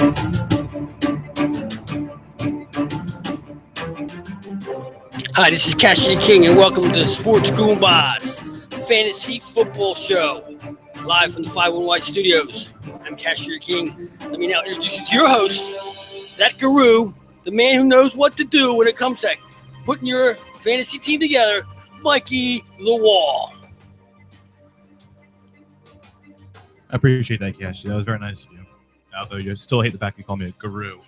Hi, this is Cashier King, and welcome to the Sports Goombahs Fantasy Football Show, live from the 511 Studios. I'm Cashier King. Let me now introduce you to your host, that guru, the man who knows what to do when it comes to putting your fantasy team together, Mikey the Wall. I appreciate that, Cash. That was very nice of you. Although you still hate the fact you call me a guru.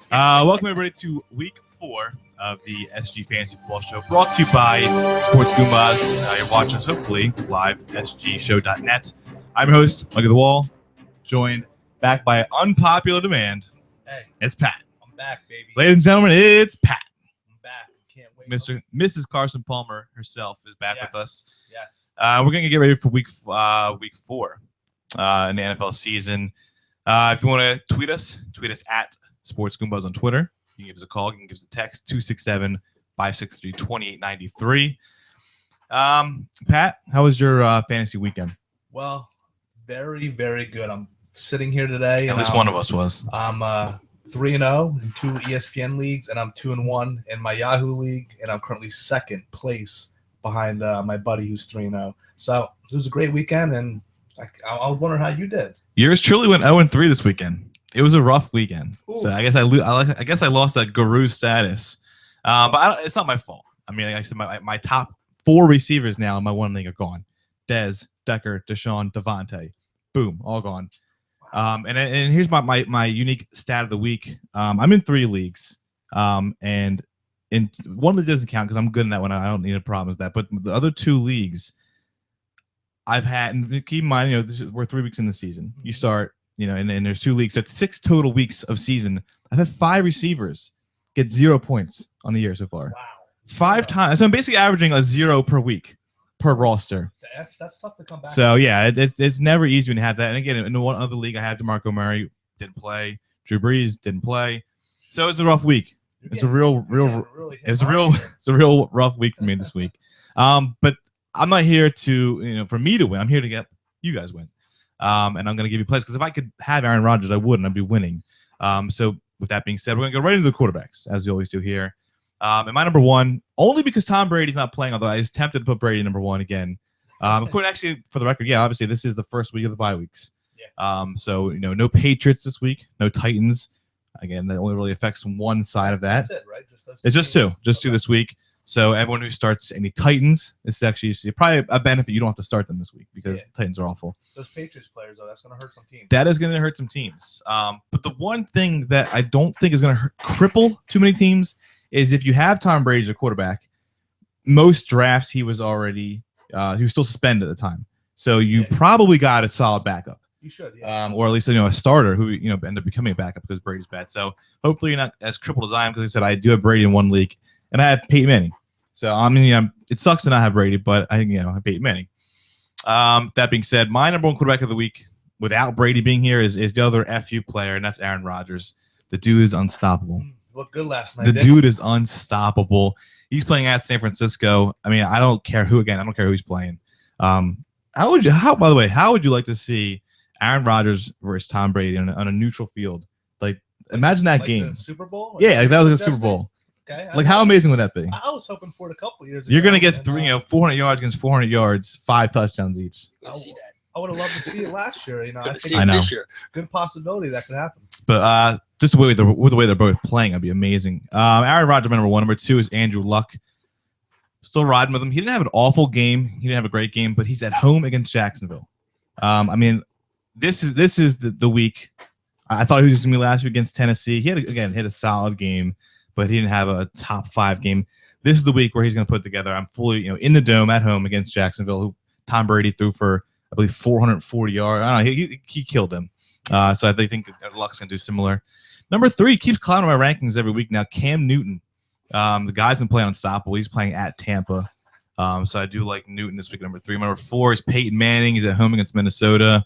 Welcome, everybody, to week 4 of the SG Fantasy Football Show, brought to you by Sports Goombahs. You're watching us, hopefully, live, sgshow.net. I'm your host, Mikey the Wall, joined back by unpopular demand. Hey, it's Pat. I'm back, baby. Ladies and gentlemen, it's Pat. I'm back. Can't wait. Mrs. Carson Palmer herself is back with us. Yes. We're going to get ready for week 4 in the NFL season. If you want to tweet us at Sports Goombahs on Twitter. You can give us a call. You can give us a text, 267-563-2893. Pat, how was your fantasy weekend? Well, very, very good. I'm sitting here today. At least one of us was. I'm 3-0 in 2 ESPN leagues, and I'm 2-1 in my Yahoo league, and I'm currently second place behind my buddy who's 3-0. So it was a great weekend, and I was wondering how you did. Yours truly went 0-3 this weekend. It was a rough weekend. Ooh. So I guess I lost that guru status. But it's not my fault. I mean, like I said, my top 4 receivers now in my one league are gone. Dez, Decker, Deshaun, Devontae. Boom, all gone. And here's my unique stat of the week. I'm in 3 leagues. And in one that doesn't count because I'm good in that one. I don't need a problem with that. But the other 2 leagues I've had, and keep in mind, we're 3 weeks in the season. You start, and there's 2 leagues. So it's 6 total weeks of season. I've had 5 receivers get 0 points on the year so far. Wow. 5 times. So I'm basically averaging a 0 per week per roster. That's tough to come back. So yeah, it's never easy when you have that. And again, in one other league, I had DeMarco Murray didn't play, Drew Brees didn't play. So it's a rough week. It's a real rough week for me this week. But I'm not here to for me to win. I'm here to get you guys win. And I'm going to give you plays because if I could have Aaron Rodgers, I would, and I'd be winning. So with that being said, we're going to go right into the quarterbacks, as we always do here. And my number 1, only because Tom Brady's not playing, although I was tempted to put Brady number 1 again. Of course, actually, for the record, yeah, obviously, this is the first week of the bye weeks. Yeah. So, no Patriots this week, no Titans. Again, that only really affects one side of that. That's it, right? It's just 2. Just 2 this week. So everyone who starts any Titans, this is actually probably a benefit. You don't have to start them this week because the Titans are awful. Those Patriots players, though, that's going to hurt some teams. That is going to hurt some teams. But the one thing that I don't think is going to cripple too many teams is if you have Tom Brady as a quarterback, most drafts he was already he was still suspended at the time. So you probably got a solid backup. You should, yeah. Or at least a starter who ended up becoming a backup because Brady's bad. So hopefully you're not as crippled as I am because I said I do have Brady in one league and I have Peyton Manning. So I mean, it sucks to not have Brady, but I think I have Peyton Manning. That being said, my number 1 quarterback of the week, without Brady being here, is the other FU player, and that's Aaron Rodgers. The dude is unstoppable. Looked good last night. The dude is unstoppable. He's playing at San Francisco. I mean, I don't care who he's playing. By the way, how would you like to see Aaron Rodgers versus Tom Brady on a neutral field? Like, imagine that game. The Super Bowl? Yeah, like that was a Super Bowl. Okay. Like, how amazing would that be? I was hoping for it a couple years ago. You're going to get 400 yards against 400 yards, 5 touchdowns each. I would have loved to see it last year. I think I know. This year. Good possibility that could happen. But just the way they're both playing, that'd be amazing. Aaron Rodgers, number 1. Number 2 is Andrew Luck. Still riding with him. He didn't have an awful game. He didn't have a great game, but he's at home against Jacksonville. I mean, this is the week. I thought he was going to be last week against Tennessee. He had a solid game, but he didn't have a top 5 game. This is the week where he's going to put together. I'm fully, in the dome at home against Jacksonville, who Tom Brady threw for, I believe, 440 yards. I don't know. He killed him. So I think Luck's going to do similar. Number 3 keeps climbing my rankings every week now. Cam Newton. The guy's been playing unstoppable. He's playing at Tampa. So I do like Newton this week. Number 3. Number 4 is Peyton Manning. He's at home against Minnesota.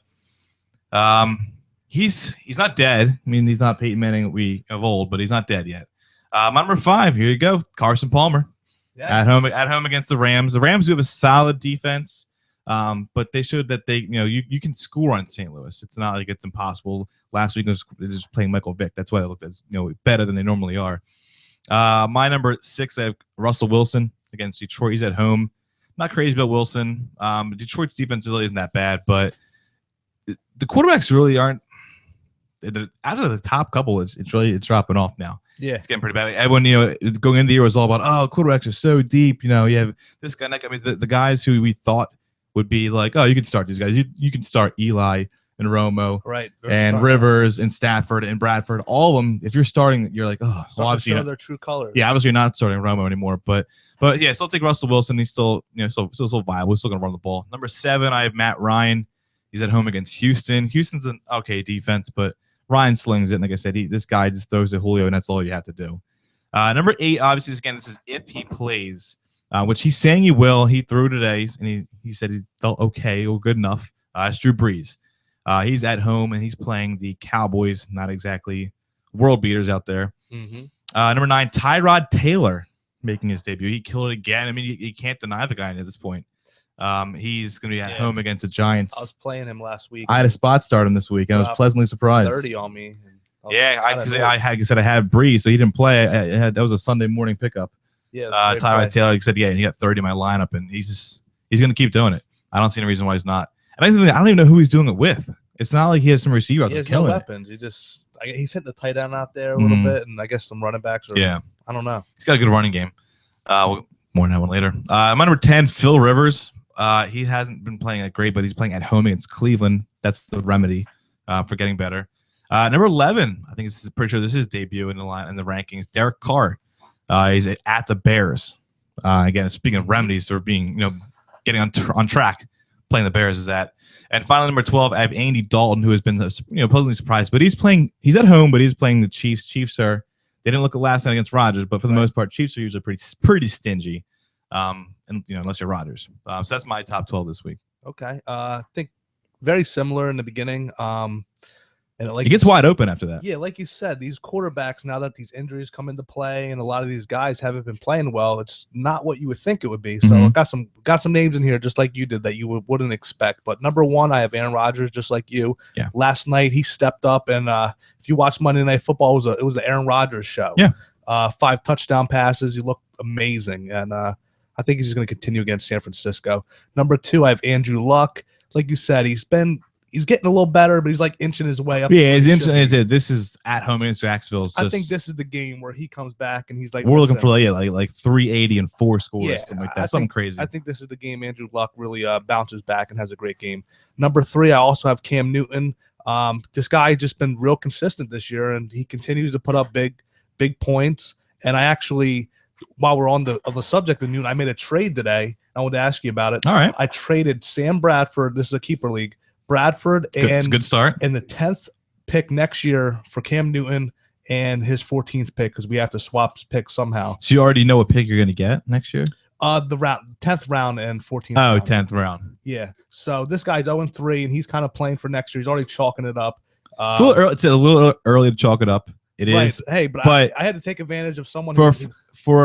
He's not dead. I mean, he's not Peyton Manning of old, but he's not dead yet. Number 5, here you go, Carson Palmer. Yeah. At home against the Rams. The Rams do have a solid defense. But they showed that you can score on St. Louis. It's not like it's impossible. Last week was just playing Michael Vick. That's why they looked as better than they normally are. My number 6, I have Russell Wilson against Detroit. He's at home. Not crazy about Wilson. Detroit's defense really isn't that bad, but the quarterbacks really aren't. Out of the top couple, it's dropping off now. Yeah, it's getting pretty bad. Everyone, going into the year was all about, quarterbacks are so deep. You have this guy. I mean, the guys who we thought would be like, you can start these guys. You can start Eli and Romo, right, and Rivers and Stafford and Bradford. All of them. If you're starting, you're like, well, obviously show their true colors. Yeah, obviously you're not starting Romo anymore. But yeah, still take Russell Wilson. He's still still viable. He's still gonna run the ball. Number 7, I have Matt Ryan. He's at home against Houston. Houston's an okay defense, but Ryan slings it. And like I said, this guy just throws to Julio, and that's all you have to do. Number 8, obviously, this is if he plays, which he's saying he will. He threw today, and he said he felt okay or good enough. It's Drew Brees. He's at home, and he's playing the Cowboys, not exactly world beaters out there. Mm-hmm. Number 9, Tyrod Taylor making his debut. He killed it again. I mean, you can't deny the guy at this point. He's going to be at home against the Giants. I was playing him last week. I had a spot start him this week, and I was pleasantly surprised. 30 on me. Because I had Breeze, so he didn't play. That was a Sunday morning pickup. Yeah, Tyrod Taylor, he said, he got 30 in my lineup, and he's going to keep doing it. I don't see any reason why he's not. And I don't even know who he's doing it with. It's not like he has some receiver out there killing no weapons. He's hitting the tight end out there a little bit, and I guess some running backs. I don't know. He's got a good running game. More on that one later. My number 10, Phil Rivers. He hasn't been playing that great, but he's playing at home against Cleveland. That's the remedy for getting better. Number 11, I think pretty sure this is his debut in the rankings. Derek Carr. He's at the Bears. Again, speaking of remedies for being, getting on track, playing the Bears is that. And finally, number 12, I have Andy Dalton, who has been pleasantly surprised, but he's at home, but he's playing the Chiefs. Chiefs they didn't look at last night against Rodgers, but for the most part, Chiefs are usually pretty stingy. Unless you're Rodgers. So that's my top 12 this week. Okay. I think very similar in the beginning. And it gets wide open after that. Yeah, like you said, these quarterbacks, now that these injuries come into play and a lot of these guys haven't been playing well, it's not what you would think it would be. So I got some names in here just like you did that you wouldn't expect. But number 1, I have Aaron Rodgers, just like you. Yeah. Last night he stepped up, and if you watch Monday Night Football, it was the Aaron Rodgers show. Yeah. 5 touchdown passes. He looked amazing, and I think he's going to continue against San Francisco. Number 2, I have Andrew Luck. Like you said, he's getting a little better, but he's like inching his way up. Yeah, he's inching. This is at home against Jacksonville. I think this is the game where he comes back and he's like, we're looking for like 380 and 4 scores, something like that. Something crazy. I think this is the game Andrew Luck really bounces back and has a great game. Number 3, I also have Cam Newton. This guy has just been real consistent this year, and he continues to put up big points. And I actually, while we're on the subject of Newton, I made a trade today. I wanted to ask you about it. All right. I traded Sam Bradford. This is a keeper league. Bradford it's a good start. And the 10th pick next year for Cam Newton and his 14th pick, because we have to swap picks somehow. So you already know what pick you're going to get next year? The 10th round and 14th round. 10th round. Yeah. So this guy's 0-3, and he's kind of playing for next year. He's already chalking it up. It's a little early to chalk it up. It is. Hey, but I had to take advantage of someone for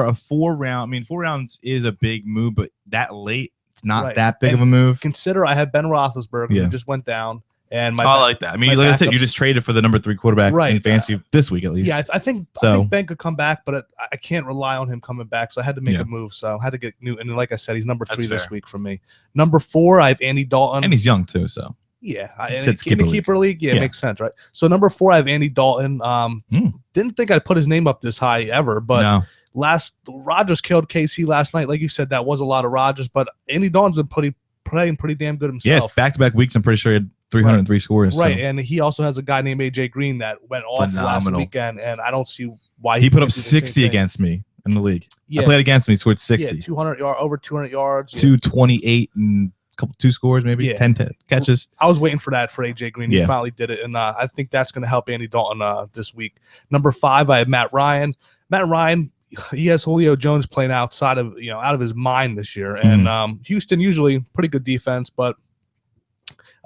a 4-round. I mean, 4 rounds is a big move, but that late, it's not that big of a move. Consider I had Ben Roethlisberger who just went down, and I like that. I mean, like I said, you just traded for the number 3 quarterback in fantasy this week at least. Yeah, I think Ben could come back, but I can't rely on him coming back, so I had to make a move. So I had to get Newton, and like I said, he's number 3 this week for me. Number 4, I have Andy Dalton, and he's young too, so. Yeah, in the keeper league, it makes sense, right? So number 4, I have Andy Dalton. Didn't think I'd put his name up this high ever, but Rodgers killed KC last night. Like you said, that was a lot of Rodgers, but Andy Dalton's been playing pretty damn good himself. Yeah, back-to-back weeks, I'm pretty sure he had 303 scores. Right, so. and he also has a guy named AJ Green that went off last weekend, and I don't see why he put up 60 against me in the league. I played against him. He scored 60. Yeah, 200 yards, over 200 yards. 228 and two scores, maybe 10 catches. I was waiting for that for AJ Green. He finally did it, and I think that's going to help Andy Dalton this week. Number 5, I have Matt Ryan. Matt Ryan, he has Julio Jones playing out of his mind this year, and Houston usually pretty good defense, but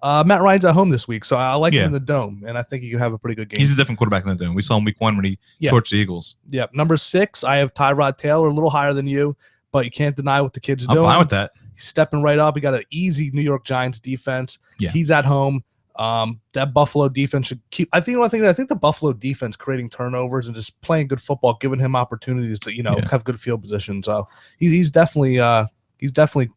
Matt Ryan's at home this week, so I like him in the Dome, and I think he can have a pretty good game. He's a different quarterback in the Dome. We saw him week 1 when he torched the Eagles. Yeah. Number 6, I have Tyrod Taylor, a little higher than you, but you can't deny what the kid's doing. I'm fine with that. He's stepping right up. He got an easy New York Giants defense. Yeah. He's at home. That Buffalo defense should keep. I think the Buffalo defense creating turnovers and just playing good football, giving him opportunities to have good field position. So he's definitely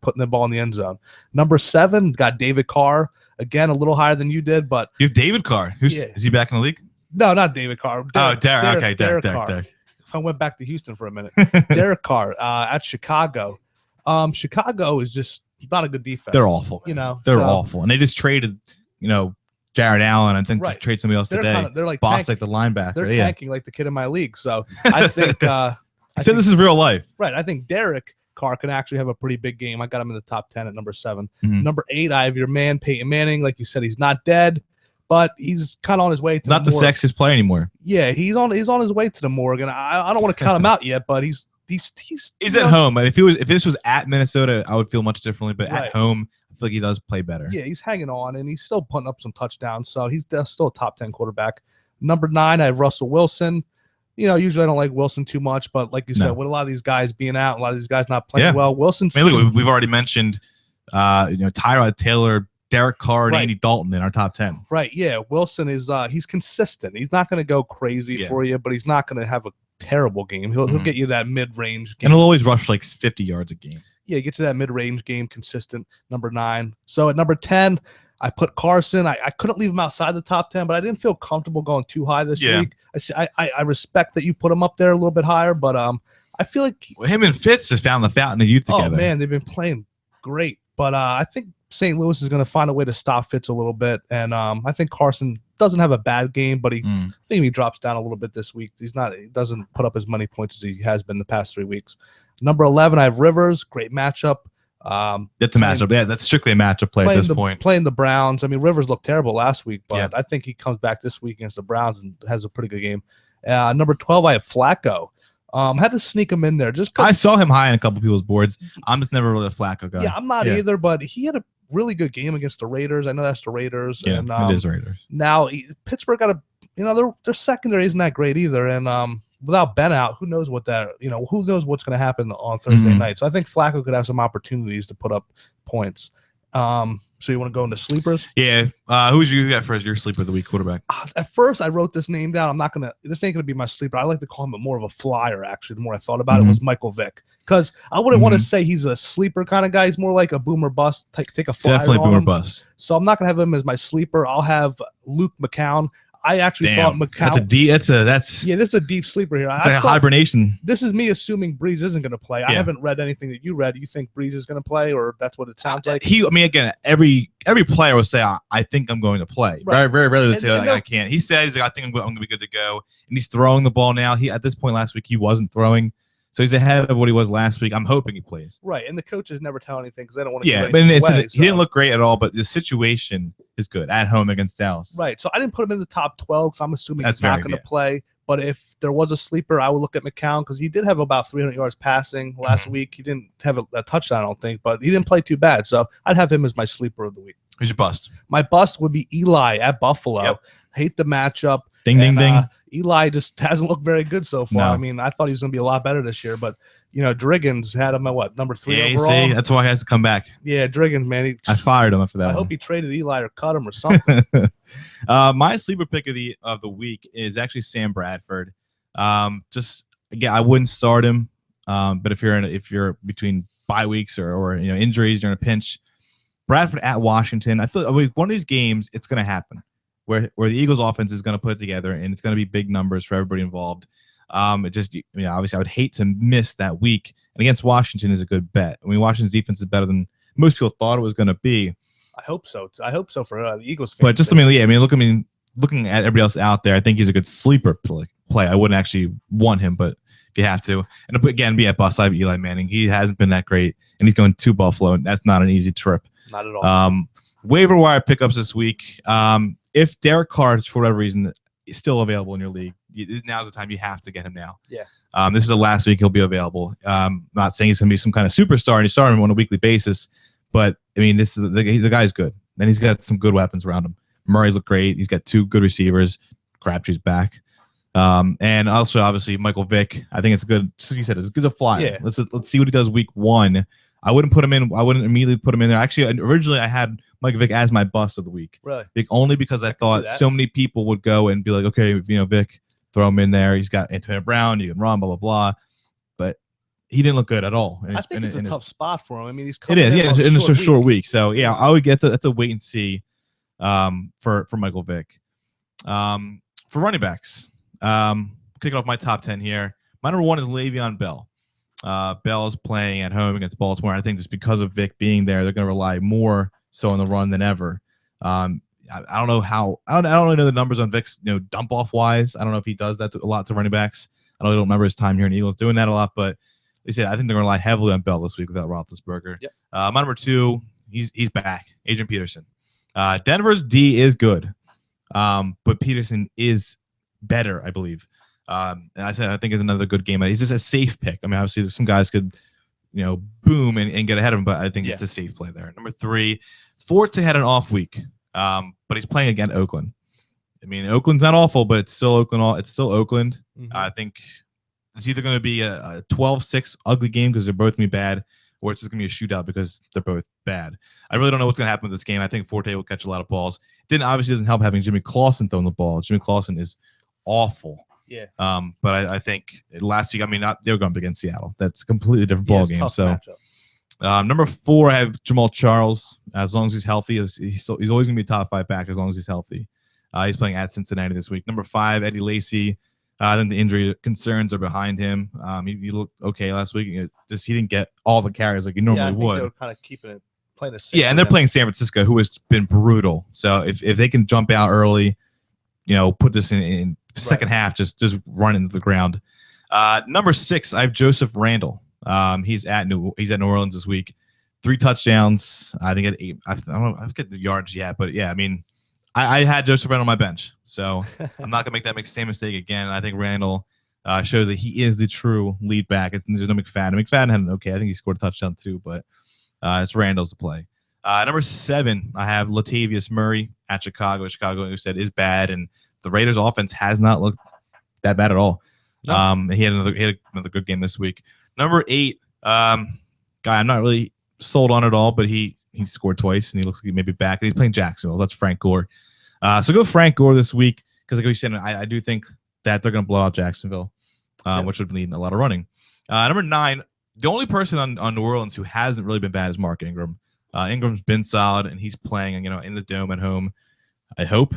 putting the ball in the end zone. Number 7 got David Carr, again a little higher than you did, but You have David Carr. Is he back in the league? No, not David Carr. Derek. Okay, Derek Carr. If I went back to Houston for a minute, Derek Carr at Chicago. Chicago is just not a good defense. They're awful. They're awful, and they just traded. Jared Allen. I think just trade somebody else today. They're like boss like the linebacker. They're tanking like the kid in my league. So I think. This is real life. Right. I think Derek Carr can actually have a pretty big game. I got him in the top 10 at number 7. Mm-hmm. Number 8, I have your man Peyton Manning. Like you said, he's not dead, but he's kind of on his way to not the sexiest player anymore. Yeah, he's on his way to the morgue, and I don't want to count him out yet, but he's at home. If this was at Minnesota, I would feel much differently. But at home, I feel like he does play better. Yeah, he's hanging on, and he's still putting up some touchdowns. So he's still a top 10 quarterback. Number 9, I have Russell Wilson. Usually I don't like Wilson too much, but like you said, with a lot of these guys being out, a lot of these guys not playing well, Wilson's. Look, we've already mentioned, Tyrod Taylor, Derek Carr, and Andy Dalton in our top 10. Right. Yeah. Wilson is he's consistent. He's not going to go crazy for you, but he's not going to have a terrible game. He'll get you that mid-range game. And he'll always rush like 50 yards a game. Yeah, get to that mid-range game, consistent. Number 9. So at number 10, I put Carson. I couldn't leave him outside the top 10, but I didn't feel comfortable going too high this week. I respect that you put him up there a little bit higher, but I feel like him and Fitz has found the fountain of youth together. Oh man, they've been playing great. But I think St. Louis is going to find a way to stop Fitz a little bit, and I think Carson doesn't have a bad game, but I think he drops down a little bit this week. He doesn't put up as many points as he has been the past 3 weeks. Number 11, I have Rivers. Great matchup. That's a matchup. Yeah, that's strictly a matchup play at this point. Playing the Browns. I mean, Rivers looked terrible last week, but I think he comes back this week against the Browns and has a pretty good game. Number 12, I have Flacco. Had to sneak him in there. I saw him high on a couple people's boards. I'm just never really a Flacco guy. Yeah, I'm not either, but he had a really good game against the Raiders. I know that's the Raiders. Yeah, and, it is Raiders. Now, Pittsburgh got their secondary isn't that great either, and without Ben out, who knows what's going to happen on Thursday night. So I think Flacco could have some opportunities to put up points. So you want to go into sleepers? Yeah. Who's you got for your sleeper of the week quarterback? At first, I wrote this name down. This ain't gonna be my sleeper. I like to call him more of a flyer. Actually, the more I thought about it, was Michael Vick, because I wouldn't want to say he's a sleeper kind of guy. He's more like a boomer bust. Take a flyer. Definitely boomer bust. So I'm not gonna have him as my sleeper. I'll have Luke McCown. I actually thought McCown. This is a deep sleeper here. It's like a hibernation. This is me assuming Breeze isn't going to play. I haven't read anything that you read. You think Breeze is going to play, or that's what it sounds like? Again, every player will say, "I think I'm going to play." Right. Very, very rarely would say, "I can't." He says, "I think I'm going to be good to go," and he's throwing the ball now. At this point last week, he wasn't throwing. So he's ahead of what he was last week. I'm hoping he plays. Right, and the coaches never tell anything because they don't want to. Yeah, but he didn't look great at all. But the situation is good at home against Dallas. Right, so I didn't put him in the top 12 because I'm assuming he's not going to play. But if there was a sleeper, I would look at McCown because he did have about 300 yards passing last week. He didn't have a touchdown, I don't think, but he didn't play too bad. So I'd have him as my sleeper of the week. Who's your bust? My bust would be Eli at Buffalo. Yep. Hate the matchup. Ding, ding, ding. Eli just hasn't looked very good so far. No. I mean, I thought he was going to be a lot better this year, but Driggins had him at number 3 overall. See, that's why he has to come back. Yeah, Driggins, man. I fired him after that. I hope he traded Eli or cut him or something. My sleeper pick of the week is actually Sam Bradford. I wouldn't start him, but if you're between bye weeks or injuries, you're in a pinch. Bradford at Washington. I feel like one of these games, it's going to happen where the Eagles offense is going to put it together and it's going to be big numbers for everybody involved. Obviously I would hate to miss that week, and against Washington is a good bet. I mean, Washington's defense is better than most people thought it was going to be. I hope so. I hope so for the Eagles fans. But looking at everybody else out there, I think he's a good sleeper play. I wouldn't actually want him, but if you have to, and again, be at bust, I have Eli Manning. He hasn't been that great, and he's going to Buffalo, and that's not an easy trip. Not at all. Waiver wire pickups this week. If Derek Carr, for whatever reason, is still available in your league, now's the time you have to get him now. Yeah. This is the last week he'll be available. Not saying he's going to be some kind of superstar and you start him on a weekly basis, but I mean, this is the guy's good. And he's got some good weapons around him. Murray's look great. He's got 2 good receivers. Crabtree's back. And also, obviously, Michael Vick. I think it's good. Just like you said, it's good to fly. Yeah. Let's see what he does week 1. I wouldn't put him in. I wouldn't immediately put him in there. Actually, originally I had Mike Vick as my bust of the week. Really? Only because I thought so many people would go and be like, okay, Vick, throw him in there. He's got Antonio Brown. You can run, blah, blah, blah. But he didn't look good at all. I think it's a tough spot for him. I mean, he's coming in it's a short week. So, yeah, I would get that's a wait and see for Michael Vick. For running backs, kicking off my top 10 here. My number 1 is Le'Veon Bell. Bell is playing at home against Baltimore. I think just because of Vick being there, they're going to rely more so on the run than ever. I don't know how. I don't really know the numbers on Vick's dump off wise. I don't know if he does that a lot to running backs. I don't remember his time here in the Eagles doing that a lot, but they said I think they're going to rely heavily on Bell this week without Roethlisberger. Yep. My number 2, he's back. Adrian Peterson. Denver's D is good, but Peterson is better, I believe. And I think it's another good game. He's just a safe pick. I mean, obviously, some guys could, boom and get ahead of him, but I think it's a safe play there. Number 3, Forte had an off week, but he's playing against Oakland. I mean, Oakland's not awful, but it's still Oakland. It's still Oakland. Mm-hmm. I think it's either going to be a 12-6 ugly game because they're both going to be bad, or it's just going to be a shootout because they're both bad. I really don't know what's going to happen with this game. I think Forte will catch a lot of balls. Obviously doesn't help having Jimmy Clausen throwing the ball. Jimmy Clausen is awful. Yeah. But I think last week, they were going up against Seattle. That's a completely different ball game. So, number 4, I have Jamal Charles. As long as he's healthy, he's always going to be a top 5 back as long as he's healthy. He's playing at Cincinnati this week. Number 5, Eddie Lacy. I think the injury concerns are behind him. He looked okay last week. He didn't get all the carries like he normally would. They were kind of keeping it playing the same. Yeah, and they're playing San Francisco, who has been brutal. So if they can jump out early, put this in the second half, just run into the ground. Number 6, I have Joseph Randle. He's at New Orleans this week. 3 touchdowns. I think at 8. I don't know. I forget the yards yet, but yeah, I mean, I had Joseph Randle on my bench, so I'm not gonna make that same mistake again. I think Randle showed that he is the true lead back. There's no McFadden. McFadden had an okay. I think he scored a touchdown too, but it's Randle's to play. Number 7, I have Latavius Murray at Chicago. Chicago, who said is bad, and the Raiders' offense has not looked that bad at all. No. He had another good game this week. Number 8, guy I'm not really sold on at all, but he scored twice, and he looks like he may be back. And he's playing Jacksonville. That's Frank Gore. So go Frank Gore this week because, like you said, I do think that they're going to blow out Jacksonville, which would mean a lot of running. Number 9, the only person on New Orleans who hasn't really been bad is Mark Ingram. Ingram's been solid, and he's playing, in the dome at home. I hope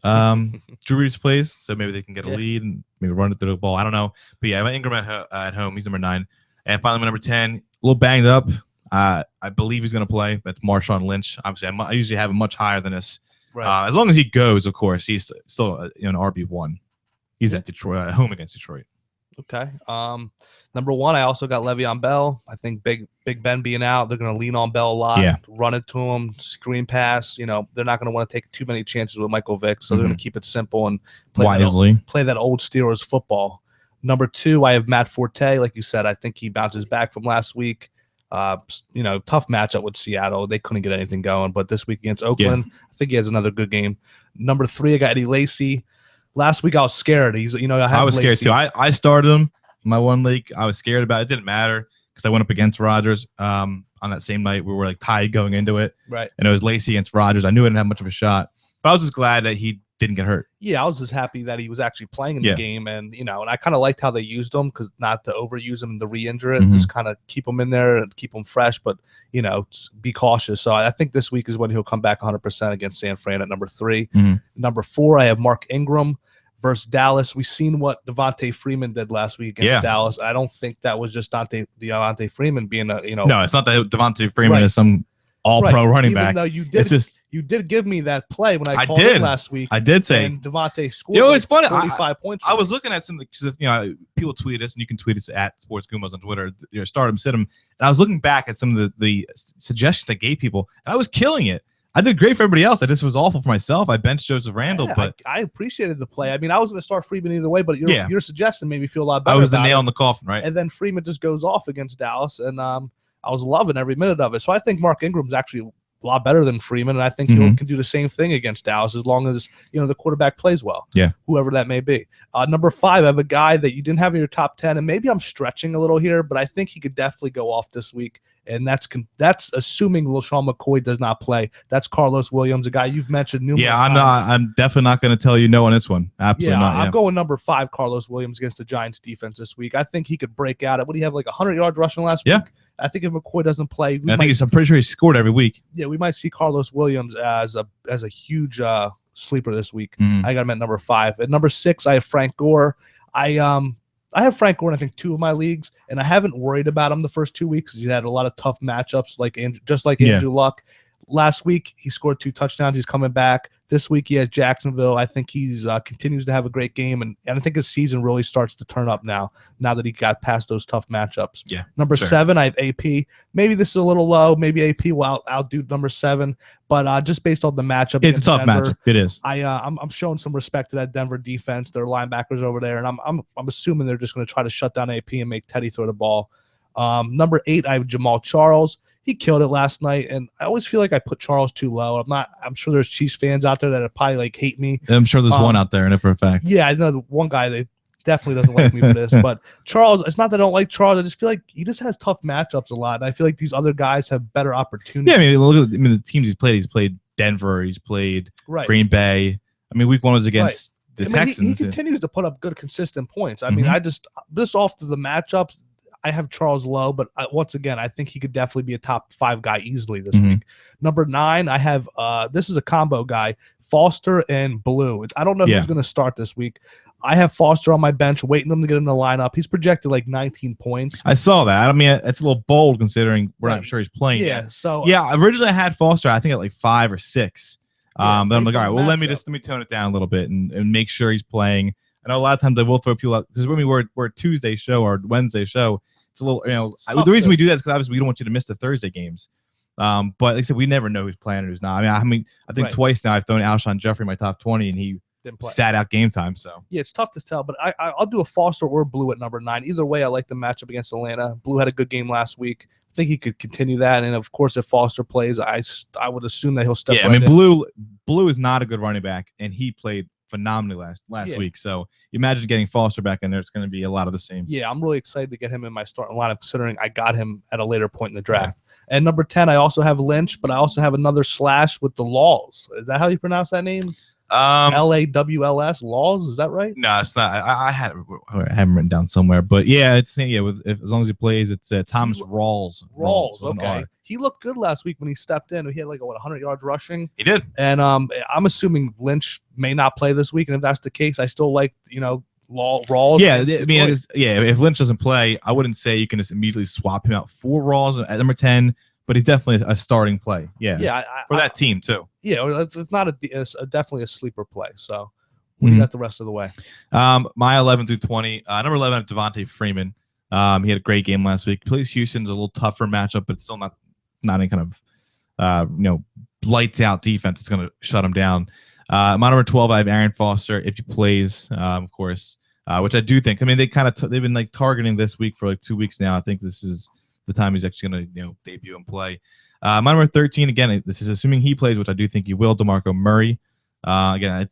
Drew Brees plays, so maybe they can get a lead and maybe run it through the ball. I don't know, but yeah, Ingram at home. He's number 9, and finally my number 10, a little banged up. I believe he's going to play. That's Marshawn Lynch. Obviously, I usually have him much higher than this. Right. As long as he goes, of course, he's still an RB1. He's at Detroit, at home against Detroit. Okay. Number 1, I also got Le'Veon Bell. I think Big Ben being out, they're going to lean on Bell a lot, run it to him, screen pass. They're not going to want to take too many chances with Michael Vick, so they're going to keep it simple and play that old Steelers football. Number 2, I have Matt Forte. Like you said, I think he bounces back from last week. Tough matchup with Seattle. They couldn't get anything going, but this week against Oakland, I think he has another good game. Number 3, I got Eddie Lacy. Last week I was scared. I was scared too. I started him in my 1 league. I was scared about it. It didn't matter because I went up against Rodgers on that same night. We were like tied going into it. Right. And it was Lacy against Rodgers. I knew I didn't have much of a shot, but I was just glad that he didn't get hurt. Yeah, I was just happy that he was actually playing in the game, and and I kind of liked how they used him because not to overuse him and to re-injure it, just kind of keep him in there and keep him fresh, but be cautious. So I think this week is when he'll come back 100% against San Fran at number 3. Number 4, I have Mark Ingram versus Dallas. We've seen what Devontae Freeman did last week against Dallas. I don't think that was just Devontae Freeman being a No, it's not that Devontae Freeman is some all-pro running back. Though you did give me that play when I called in last week. I did say. And Devontae scored it's funny. 35 points. I was looking at some of the, people tweet us, and you can tweet us at Sports Goombahs on Twitter. Start him, sit him. And I was looking back at some of the suggestions I gave people, and I was killing it. I did great for everybody else. I just was awful for myself. I benched Joseph Randle, but I appreciated the play. I mean, I was going to start Freeman either way, but your suggestion made me feel a lot better. I was the nail in the coffin, right? And then Freeman just goes off against Dallas, and I was loving every minute of it. So I think Mark Ingram's actually a lot better than Freeman, and I think he can do the same thing against Dallas as long as the quarterback plays well. Yeah, whoever that may be. Number 5, I have a guy that you didn't have in your top 10, and maybe I'm stretching a little here, but I think he could definitely go off this week. And that's assuming LaShawn McCoy does not play. That's Carlos Williams, a guy you've mentioned numerous times. I'm definitely not going to tell you no on this one. Absolutely not. I'm going number 5, Carlos Williams against the Giants defense this week. I think he could break out. What do you have, like 100 yards rushing last week? I think if McCoy doesn't play, I'm pretty sure he scored every week. Yeah, we might see Carlos Williams as a huge sleeper this week. Mm-hmm. I got him at number 5. At number 6, I have Frank Gore. I have Frank Gore in, I think, 2 of my leagues, and I haven't worried about him the first 2 weeks because he had a lot of tough matchups, just like Andrew Luck. Last week, he scored 2 touchdowns. He's coming back. This week, he has Jacksonville. I think he's continues to have a great game, and I think his season really starts to turn up now that he got past those tough matchups. Yeah. Number 7, I have AP. Maybe this is a little low. Maybe AP will outdo number 7, but just based on the matchup, it's a tough matchup. It is. I'm showing some respect to that Denver defense. Their linebackers over there, and I'm assuming they're just going to try to shut down AP and make Teddy throw the ball. Number 8, I have Jamal Charles. He killed it last night, and I always feel like I put Charles too low. I'm sure there's Chiefs fans out there that probably hate me. I'm sure there's one out there, and for a fact. Yeah, I know the one guy that definitely doesn't like me for this. But Charles, it's not that I don't like Charles. I just feel like he just has tough matchups a lot, and I feel like these other guys have better opportunities. Yeah, look at the teams he's played. He's played Denver. He's played Green Bay. Week 1 was against the Texans. He continues to put up good, consistent points. I just off to the matchups, I have Charles low, but once again, I think he could definitely be a top 5 guy easily this week. Number 9, I have this is a combo guy, Foster and Blue. I don't know who's going to start this week. I have Foster on my bench, waiting him to get in the lineup. He's projected like 19 points. I saw that. It's a little bold considering we're not sure he's playing yet. So originally I had Foster, I think at like 5 or 6. But I'm like, all right, well, let me tone it down a little bit and make sure he's playing. I know a lot of times I will throw people out because when we're a Tuesday show or Wednesday show, it's a little, the reason we do that is because obviously we don't want you to miss the Thursday games. But like I said, we never know who's playing or who's not. I think twice now I've thrown Alshon Jeffrey in my top 20 and he sat out game time. So yeah, it's tough to tell, but I'll do a Foster or Blue at number 9. Either way, I like the matchup against Atlanta. Blue had a good game last week. I think he could continue that, and of course, if Foster plays, I would assume that he'll step. Yeah, Blue is not a good running back, and he played phenomenally last week. So you imagine getting Foster back in there, it's going to be a lot of the same. Yeah, I'm really excited to get him in my starting lineup, considering I got him at a later point in the draft. And number 10, I also have Lynch, but I also have another slash with the Laws. Is that how you pronounce that name? LAWLS, Laws, is that right? No, it's not. I have him written down somewhere, but yeah, it's as long as he plays, it's Thomas Rawls. Rawls, okay. He looked good last week when he stepped in. He had 100 yards rushing. He did, and I'm assuming Lynch may not play this week, and if that's the case, I still like Rawls. Yeah, if Lynch doesn't play, I wouldn't say you can just immediately swap him out for Rawls at number 10. But he's definitely a starting play. Yeah, for that team too. Yeah, it's not definitely a sleeper play. So we got the rest of the way. My 11 through 20. Number 11, I have Devontae Freeman. He had a great game last week. Plays Houston's a little tougher matchup, but still not any kind of lights out defense. It's going to shut him down. My number 12, I have Aaron Foster if he plays, of course, which I do think. They've been targeting this week for 2 weeks now. I think this is the time he's actually going to debut and play. My number 13, again, this is assuming he plays, which I do think he will, DeMarco Murray. Again,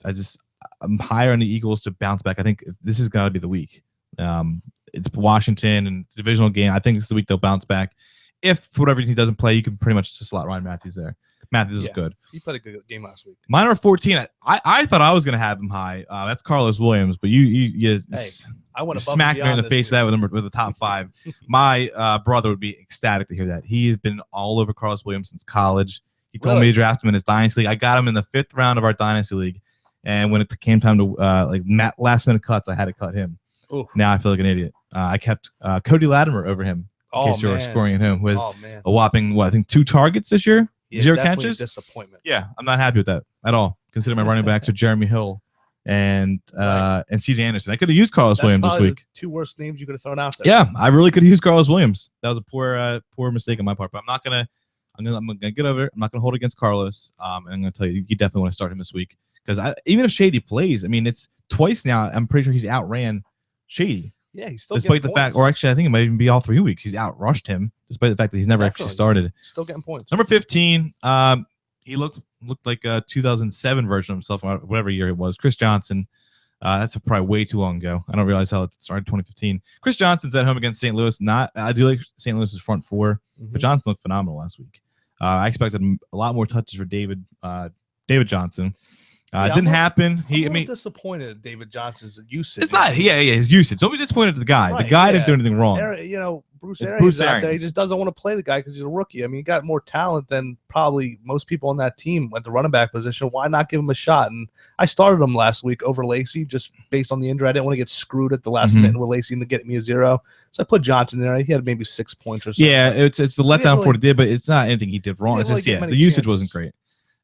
I'm higher on the Eagles to bounce back. I think this is going to be the week. It's Washington and divisional game. I think this is the week they'll bounce back. If for whatever reason he doesn't play, you can pretty much just slot Ryan Matthews there. Matthews is good. He played a good game last week. My number 14, I thought I was going to have him high. That's Carlos Williams, but you I want to smack me in the face that with the top 5. My brother would be ecstatic to hear that. He has been all over Carlos Williams since college. He told me to draft him in his dynasty league. I got him in the 5th round of our dynasty league, and when it came time to last minute cuts, I had to cut him. Oof. Now I feel like an idiot. I kept Cody Latimer over him. In case you were scoring at him, who has a whoping 2 targets this year, 0 catches. Disappointment. Yeah, I'm not happy with that at all. Considering my running backs are Jeremy Hill and CJ Anderson. I could have used Carlos Williams this week. The 2 worst names you could have thrown out there. Yeah, I really could have used Carlos Williams. That was a poor mistake on my part. But I'm gonna get over it. I'm not gonna hold against Carlos. And I'm gonna tell you definitely want to start him this week because even if Shady plays, it's twice now. I'm pretty sure he's outran Shady. Yeah, he's still despite the getting fact, points. or actually, I think it might even be all 3 weeks. He's out rushed him, despite the fact that he's never actually started. Still getting points. Number 15, he looked like a 2007 version of himself, whatever year it was. Chris Johnson. That's probably way too long ago. I don't realize how it started 2015. Chris Johnson's at home against St. Louis. I do like St. Louis's front four, but Johnson looked phenomenal last week. I expected a lot more touches for David Johnson. Didn't happen. I'm disappointed at David Johnson's usage. It's not. His usage. Don't be disappointed at the guy. Right, the guy didn't do anything wrong. Bruce Arians out there. He just doesn't want to play the guy because he's a rookie. I mean, he got more talent than probably most people on that team at the running back position. Why not give him a shot? And I started him last week over Lacy just based on the injury. I didn't want to get screwed at the last minute with Lacy to get me a 0. So I put Johnson there. He had maybe 6 points or something. Yeah, it's the letdown for what he did, but it's not anything he did wrong. It's just the usage wasn't great.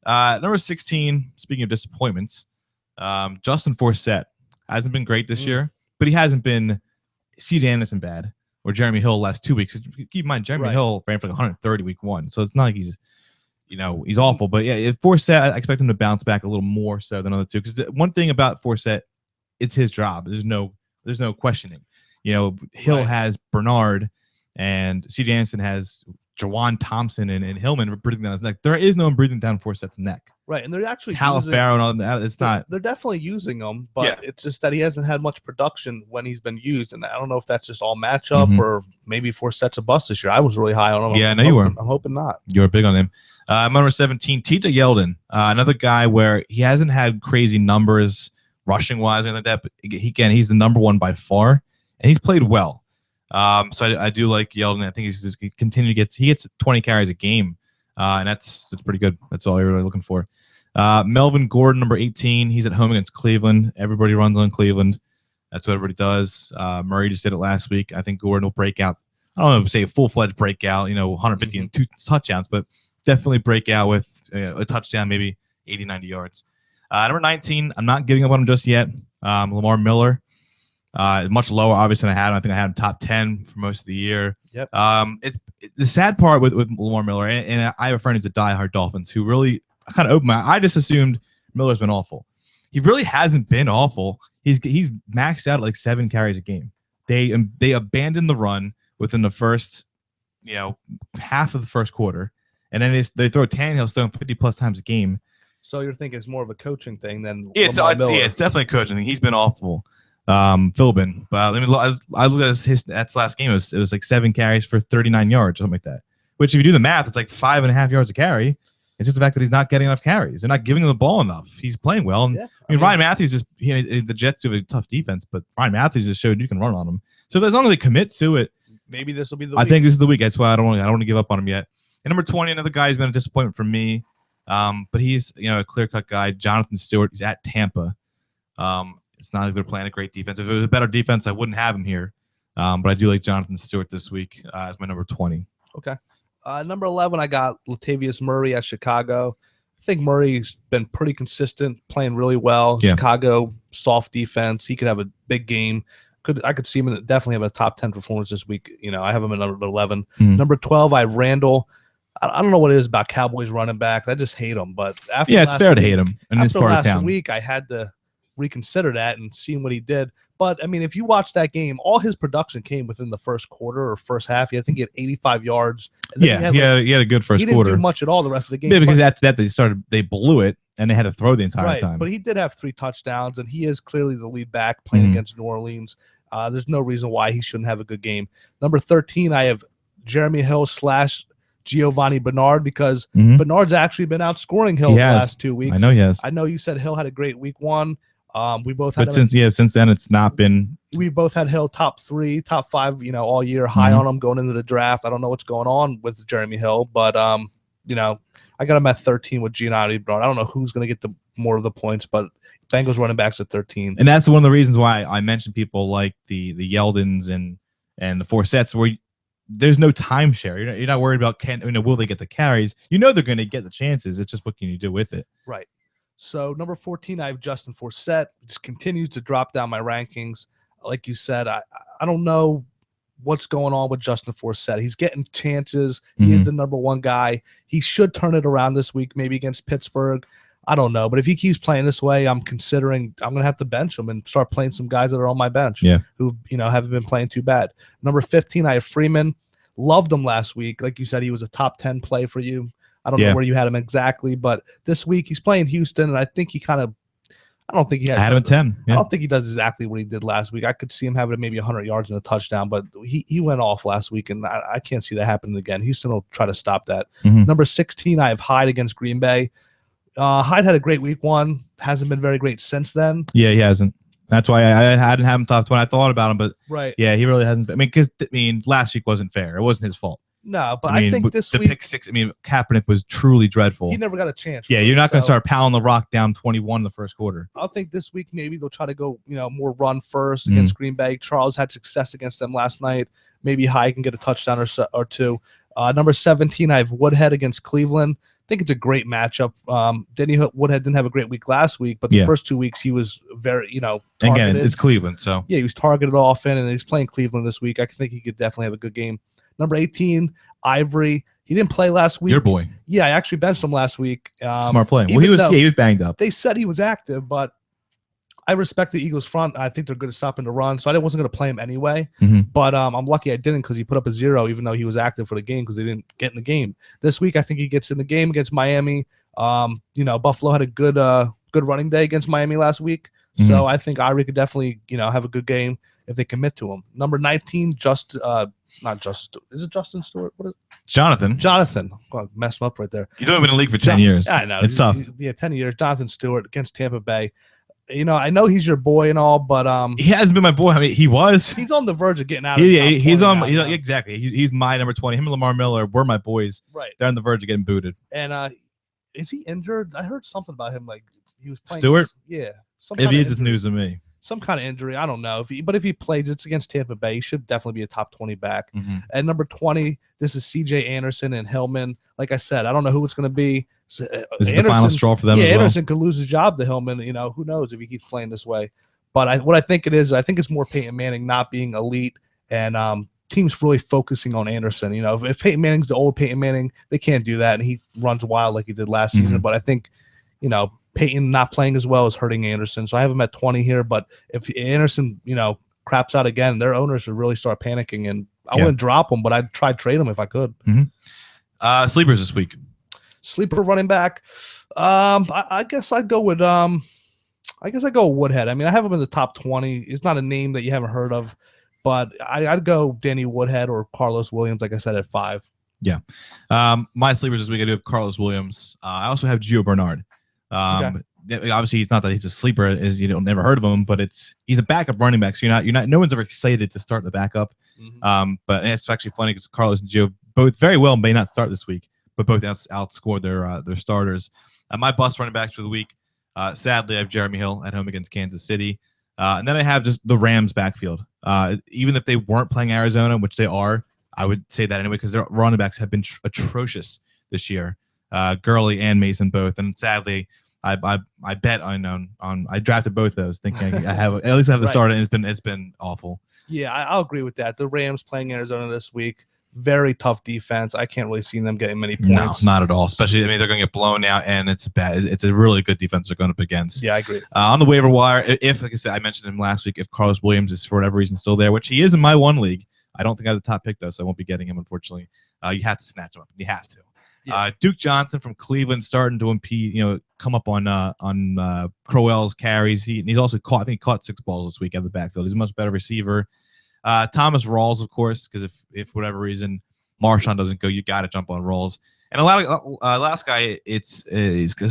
Number 16. Speaking of disappointments, Justin Forsett hasn't been great this year, but he hasn't been C.J. Anderson bad or Jeremy Hill last 2 weeks. Keep in mind, Jeremy Hill ran for like 130 week 1, so it's not like he's awful. But yeah, if Forsett, I expect him to bounce back a little more so than other two. Because one thing about Forsett, it's his job. There's no questioning. Hill has Bernard, and C.J. Anderson has Jawan Thompson and Hillman breathing down his neck. There is no one breathing down Forsett's neck. Right, and they're actually Talaferro and all that. It's not. They're definitely using him, but it's just that he hasn't had much production when he's been used, and I don't know if that's just all matchup or maybe Forsett's a bust this year. I was really high on him. Yeah, I know you were. I'm hoping not. You were big on him. Number 17, T.J. Yeldon, another guy where he hasn't had crazy numbers rushing wise or anything like that, but he's the number 1 by far, and he's played well. So I do like Yeldon. I think he gets 20 carries a game, and that's pretty good. That's all you're really looking for. Melvin Gordon, number 18. He's at home against Cleveland. Everybody runs on Cleveland. That's what everybody does. Murray just did it last week. I think Gordon will break out. I don't know, say a full-fledged breakout, 150 and 2 touchdowns, but definitely break out with a touchdown, maybe 80, 90 yards. Number 19, I'm not giving up on him just yet. Lamar Miller. Much lower, obviously, than I had him. I think I had him top 10 for most of the year. Yep. It's the sad part with Lamar Miller, and I have a friend who's a diehard Dolphins who really kind of opened my. I just assumed Miller's been awful. He really hasn't been awful. He's maxed out at like 7 carries a game. They abandoned the run within the first, half of the first quarter, and then they throw Tannehill still 50+ times a game. So you're thinking it's more of a coaching thing than it's definitely a coaching thing. He's been awful. Philbin, but I looked at his last game. It was like 7 carries for 39 yards, something like that. Which, if you do the math, it's like 5.5 yards a carry. It's just the fact that he's not getting enough carries. They're not giving him the ball enough. He's playing well. And, I mean, Ryan Matthews the Jets do a tough defense, but Ryan Matthews just showed you can run on him. So as long as they commit to it, maybe this will be the week. I think this is the week. That's why I don't want to give up on him yet. And number 20, another guy who's been a disappointment for me. But he's a clear-cut guy. Jonathan Stewart. He's at Tampa. It's not like they're playing a great defense. If it was a better defense, I wouldn't have him here. But I do like Jonathan Stewart this week as my number 20. Okay. Number 11, I got Latavius Murray at Chicago. I think Murray's been pretty consistent, playing really well. Yeah. Chicago, soft defense. He could have a big game. I could see him definitely have a top 10 performance this week. I have him at number 11. Number 12, I have Randall. I don't know what it is about Cowboys running backs. I just hate them. But after it's fair to hate him in this part of town. Last week, I had to reconsider that and seeing what he did. But I mean, if you watch that game, all his production came within the first quarter or first half. I think he had 85 yards. He had a good first quarter. He didn't do much at all the rest of the game. Yeah, because after that they blew it and they had to throw the entire time. But he did have 3 touchdowns, and he is clearly the lead back playing against New Orleans. There's no reason why he shouldn't have a good game. Number 13, I have Jeremy Hill / Giovanni Bernard, because Bernard's actually been outscoring Hill the last 2 weeks. I know he has. I know you said Hill had a great week 1. We both had, but since then it's not been. We both had Hill top 3, top 5, all year, high on him going into the draft. I don't know what's going on with Jeremy Hill, but I got him at 13 with Giovanni Bernard. I don't know who's going to get more of the points, but Bengals running backs at 13. And that's one of the reasons why I mentioned people like the Yeldons and the Forsetts, where there's no timeshare. You're not worried about will they get the carries? They're going to get the chances. It's just what can you do with it? Right. So number 14, I have Justin Forsett. Just continues to drop down my rankings. Like you said, I don't know what's going on with Justin Forsett. He's getting chances. He is the number 1 guy. He should turn it around this week, maybe against Pittsburgh. I don't know, but if he keeps playing this way, I'm going to have to bench him and start playing some guys that are on my bench who, haven't been playing too bad. Number 15, I have Freeman. Loved him last week. Like you said, he was a top 10 play for you. I don't know where you had him exactly, but this week he's playing Houston, and I think I don't think he had him at 10. Yeah. I don't think he does exactly what he did last week. I could see him having maybe 100 yards and a touchdown, but he went off last week, and I can't see that happening again. Houston will try to stop that. Number 16, I have Hyde against Green Bay. Hyde had a great week 1. Hasn't been very great since then. Yeah, he hasn't. That's why I hadn't have him top 20. I thought about him, but yeah, he really hasn't. Because last week wasn't fair. It wasn't his fault. No, but I think this week, the pick 6. Kaepernick was truly dreadful. He never got a chance. Yeah, you're not going to start pounding the rock down 21 in the first quarter. I think this week maybe they'll try to go, more run first against Green Bay. Charles had success against them last night. Maybe Hyde can get a touchdown or two. Number 17, I have Woodhead against Cleveland. I think it's a great matchup. Woodhead didn't have a great week last week, but the first 2 weeks he was very, targeted. Again, it's Cleveland, so yeah, he was targeted often, and he's playing Cleveland this week. I think he could definitely have a good game. Number 18, Ivory. He didn't play last week. Your boy. Yeah, I actually benched him last week. Smart play. Well, he was banged up. They said he was active, but I respect the Eagles front. I think they're good at stopping the run, so I wasn't going to play him anyway. But I'm lucky I didn't, because he put up a 0, even though he was active for the game, because they didn't get in the game. This week, I think he gets in the game against Miami. Buffalo had a good running day against Miami last week, so I think Ivory could definitely have a good game if they commit to him. Number 19, not Justin. Is it Justin Stewart? What is it? Jonathan. I'm going to mess him up right there. He's only been in the league for 10 years. I know. It's tough. 10 years. Jonathan Stewart against Tampa Bay. I know he's your boy and all, but he hasn't been my boy. I mean, he was. He's on the verge of getting out. He's exactly. He's my number 20. Him and Lamar Miller were my boys. Right. They're on the verge of getting booted. And is he injured? I heard something about him. Like he was playing. Stewart. Yeah. If he is, it's news to me. Some kind of injury. I don't know. But if he plays, it's against Tampa Bay. He should definitely be a top 20 back. At number 20, this is C.J. Anderson and Hillman. Like I said, I don't know who it's going to be. So, this is the final straw for them. Yeah, as well. Anderson could lose his job to Hillman. Who knows if he keeps playing this way. But what I think it is, I think it's more Peyton Manning not being elite and teams really focusing on Anderson. If Peyton Manning's the old Peyton Manning, they can't do that, and he runs wild like he did last season. But I think, Peyton not playing as well is hurting Anderson. So I have him at 20 here. But if Anderson, craps out again, their owners should really start panicking. And I wouldn't drop him, but I'd try to trade him if I could. Sleepers this week. Sleeper running back. I guess I'd go with Woodhead. I mean, I have him in the top 20. It's not a name that you haven't heard of, but I'd go Danny Woodhead or Carlos Williams, like I said, at 5. Yeah. My sleepers this week, I do have Carlos Williams. I also have Gio Bernard. Obviously, he's not that he's a sleeper, as never heard of him, but he's a backup running back. So you're not. No one's ever excited to start the backup. But it's actually funny because Carlos and Gio both very well may not start this week, but both outscored their starters. My bust running backs for the week. Sadly, I have Jeremy Hill at home against Kansas City, and then I have just the Rams backfield. Even if they weren't playing Arizona, which they are, I would say that anyway because their running backs have been atrocious this year. Gurley and Mason both, and sadly, I bet on I drafted both those thinking I have at least I have the starter, and it's been awful. Yeah, I'll agree with that. The Rams playing Arizona this week, very tough defense. I can't really see them getting many points. No, not at all. Especially, they're going to get blown out, and it's bad. It's a really good defense they're going up against. Yeah, I agree. On the waiver wire, if like I said, I mentioned him last week. If Carlos Williams is for whatever reason still there, which he is in my one league, I don't think I have the top pick though, so I won't be getting him unfortunately. You have to snatch him up. You have to. Yeah. Duke Johnson from Cleveland starting to impede, come up on Crowell's carries. He's also caught. I think he caught 6 balls this week out of the backfield. He's a much better receiver. Thomas Rawls, of course, because if for whatever reason Marshawn doesn't go, you got to jump on Rawls. And a lot of last guy, it's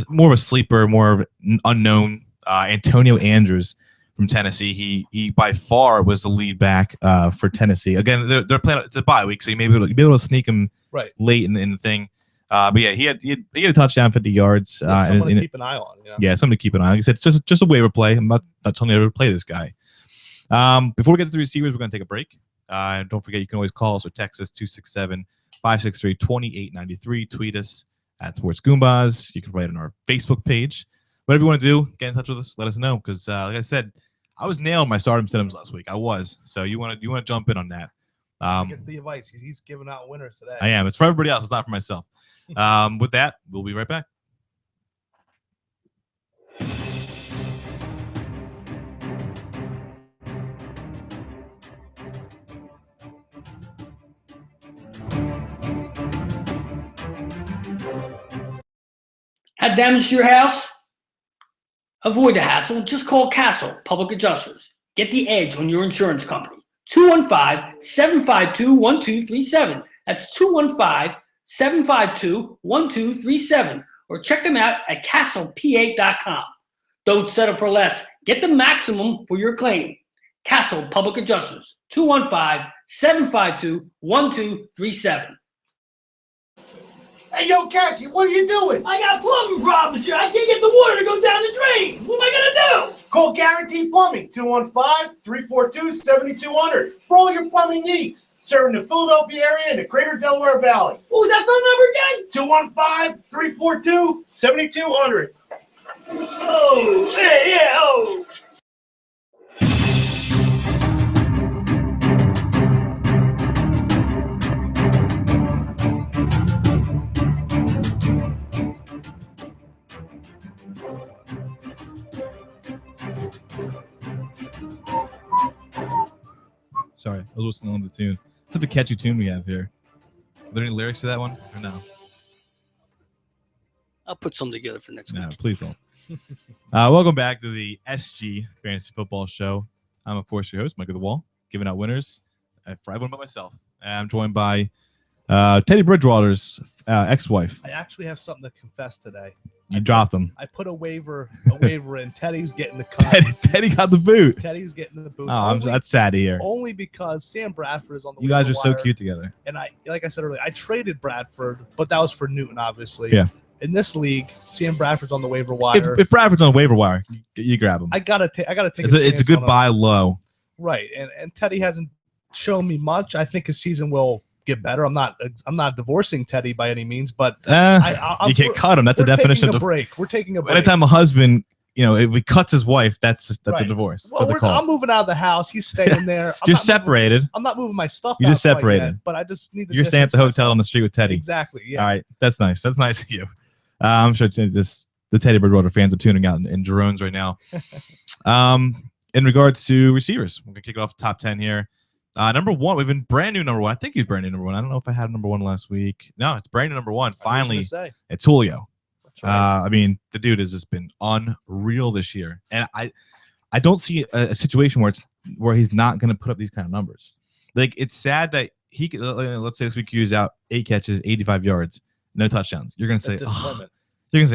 more of a sleeper, more of an unknown. Antonio Andrews from Tennessee. He by far was the lead back for Tennessee. Again, they're playing. It's a bye week, so you may be able to sneak him late in the thing. But yeah, he had a touchdown, 50 yards. Someone to keep an eye on. Yeah, something to keep an eye on. Like I said, it's just a waiver play. I'm not telling you to play this guy. Before we get to the receivers, we're going to take a break. Don't forget, you can always call us or text us 267-563-2893. Tweet us at Sports Goombahs. You can write on our Facebook page. Whatever you want to do, get in touch with us. Let us know because, like I said, I was nailing my stardom systems last week. I was. So you want to jump in on that. Get the advice. He's giving out winners today. I am. It's for everybody else. It's not for myself. With that, we'll be right back. Had damage to your house? Avoid the hassle. Just call Castle Public Adjusters. Get the edge on your insurance company. 215-752-1237. That's 215-752-1237. Or check them out at castlepa.com. Don't settle for less. Get the maximum for your claim. Castle Public Adjusters. 215-752-1237. Hey, yo, Cassie, what are you doing? I got plumbing problems here. I can't get the water to go down the drain. What am I going to do? Call Guaranteed Plumbing, 215-342-7200 for all your plumbing needs. Serving the Philadelphia area and the greater Delaware Valley. What was that phone number again? 215-342-7200. Oh, yeah, oh. Sorry, I was listening on the tune. Such a catchy tune we have here. Are there any lyrics to that one or no? I'll put some together for next week. No, please don't. Welcome back to the SG Fantasy Football Show. I'm, of course, your host, Mikey the Wall, giving out winners for everyone but myself. And I'm joined by Teddy Bridgewater's ex-wife. I actually have something to confess today. You dropped them. I put a waiver in. Teddy's getting the cut. Teddy got the boot. Teddy's getting the boot. That's sad to hear. Only because Sam Bradford is on the You guys are so wire. cute together. And like I said earlier, I traded Bradford, but that was for Newton, obviously. Yeah. In this league, Sam Bradford's on the waiver wire. If Bradford's on the waiver wire, you grab him. I gotta take. It's a good buy low. Right, and Teddy hasn't shown me much. I think his season will get better. I'm not divorcing Teddy by any means, but you can't cut him. That's the definition of a break. We're taking a break. Anytime a husband, if he cuts his wife, that's a divorce. Well, I'm moving out of the house. He's staying there. You're separated. I'm not moving my stuff. You're just separated. Yet, but I just need. You're staying at the hotel on the street with Teddy. Exactly. Yeah. All right, that's nice. That's nice of you. I'm sure the Teddy Bridgewater fans are tuning out in drones right now. In regards to receivers, we're gonna kick it off top 10 here. Number one, we've been brand new number one. I think he's brand new number one. I don't know if I had number one last week. No, it's brand new number one. Finally, it's Julio. That's right. I mean, the dude has just been unreal this year, and I don't see a situation where he's not going to put up these kind of numbers. Like, it's sad that he could, let's say this week he was out 8 catches, 85 yards, no touchdowns. You're going to say,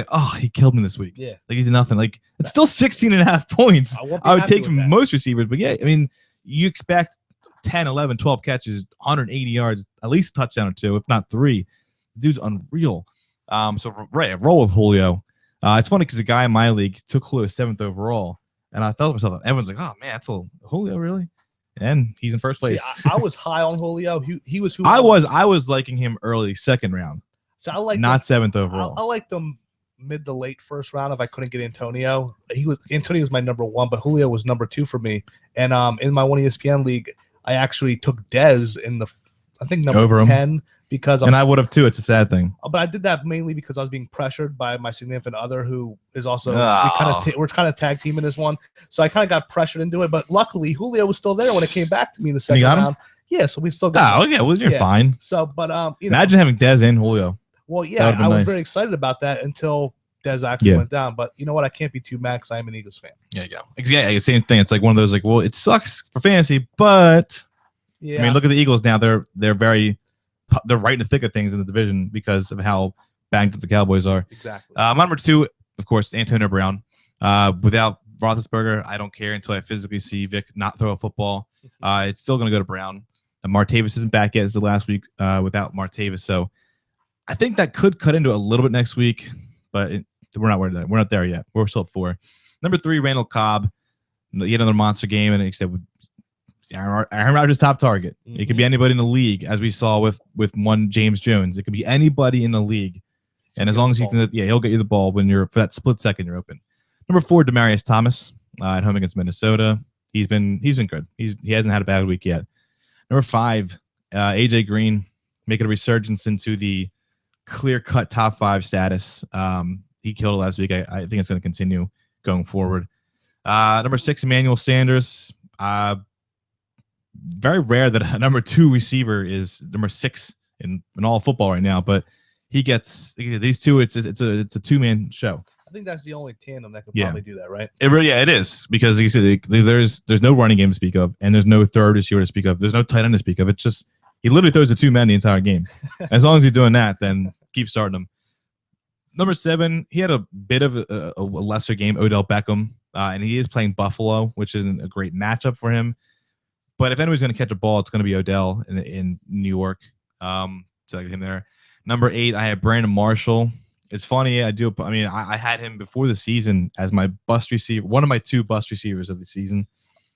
oh, he killed me this week. Yeah, like he did nothing. Like, it's still 16.5 points. I would take from most receivers, but yeah, I mean, you expect 10, 11, 12 catches, 180 yards, at least a touchdown or two, if not 3. The dude's unreal. So roll with Julio. It's funny because a guy in my league took Julio 7th overall, and I thought to myself, everyone's like, "Oh man, that's Julio, really?" And he's in first place. See, I was high on Julio. He was who I was liking him early, 2nd round. So I like not 7th overall. I liked them mid to late 1st round if I couldn't get Antonio. Antonio was my number 1, but Julio was number 2 for me. And in my one ESPN league, I actually took Dez in number over 10 because I would have too. It's a sad thing. But I did that mainly because I was being pressured by my significant other, who is also we're kind of tag teaming this one. So I kind of got pressured into it. But luckily, Julio was still there when it came back to me in the 2nd round. Yeah, so we still got. Oh, okay. Well, you're fine. So, but imagine having Dez and Julio. Well, yeah, I was very excited about that until Dez actually went down. But you know what? I can't be too mad because I'm an Eagles fan. There you go. Yeah, same thing. It's like one of those well, it sucks for fantasy, but I mean, look at the Eagles now. They're right in the thick of things in the division because of how banged up the Cowboys are. Exactly. Number 2, of course, Antonio Brown. Without Roethlisberger, I don't care until I physically see Vic not throw a football. It's still going to go to Brown. Martavis isn't back yet. It's the last week without Martavis, so I think that could cut into a little bit next week, but we're not there yet. We're still at 4. Number 3, Randall Cobb. Yet another monster game, and except Aaron Rodgers' top target. Mm-hmm. It could be anybody in the league, as we saw with one James Jones. It could be anybody in the league, and as long as you can, he'll get you the ball when for that split second you're open. Number 4, Demaryius Thomas at home against Minnesota. He's been good. He hasn't had a bad week yet. Number 5, AJ Green making a resurgence into the clear-cut top 5 status. He killed it last week. I think it's going to continue going forward. Number 6, Emmanuel Sanders. Very rare that a number 2 receiver is number 6 in all football right now, but he gets these two. It's a 2-man show. I think that's the only tandem that could Yeah. probably do that, right? It is because you see, there's no running game to speak of, and there's no third receiver to speak of. There's no tight end to speak of. It's just he literally throws to 2 men the entire game. As long as you're doing that, then keep starting him. Number 7, he had a bit of a lesser game, Odell Beckham, and he is playing Buffalo, which isn't a great matchup for him. But if anybody's going to catch a ball, it's going to be Odell in New York. So I get him there. Number 8, I have Brandon Marshall. It's funny. I had him before the season as my bust receiver, one of my 2 bust receivers of the season.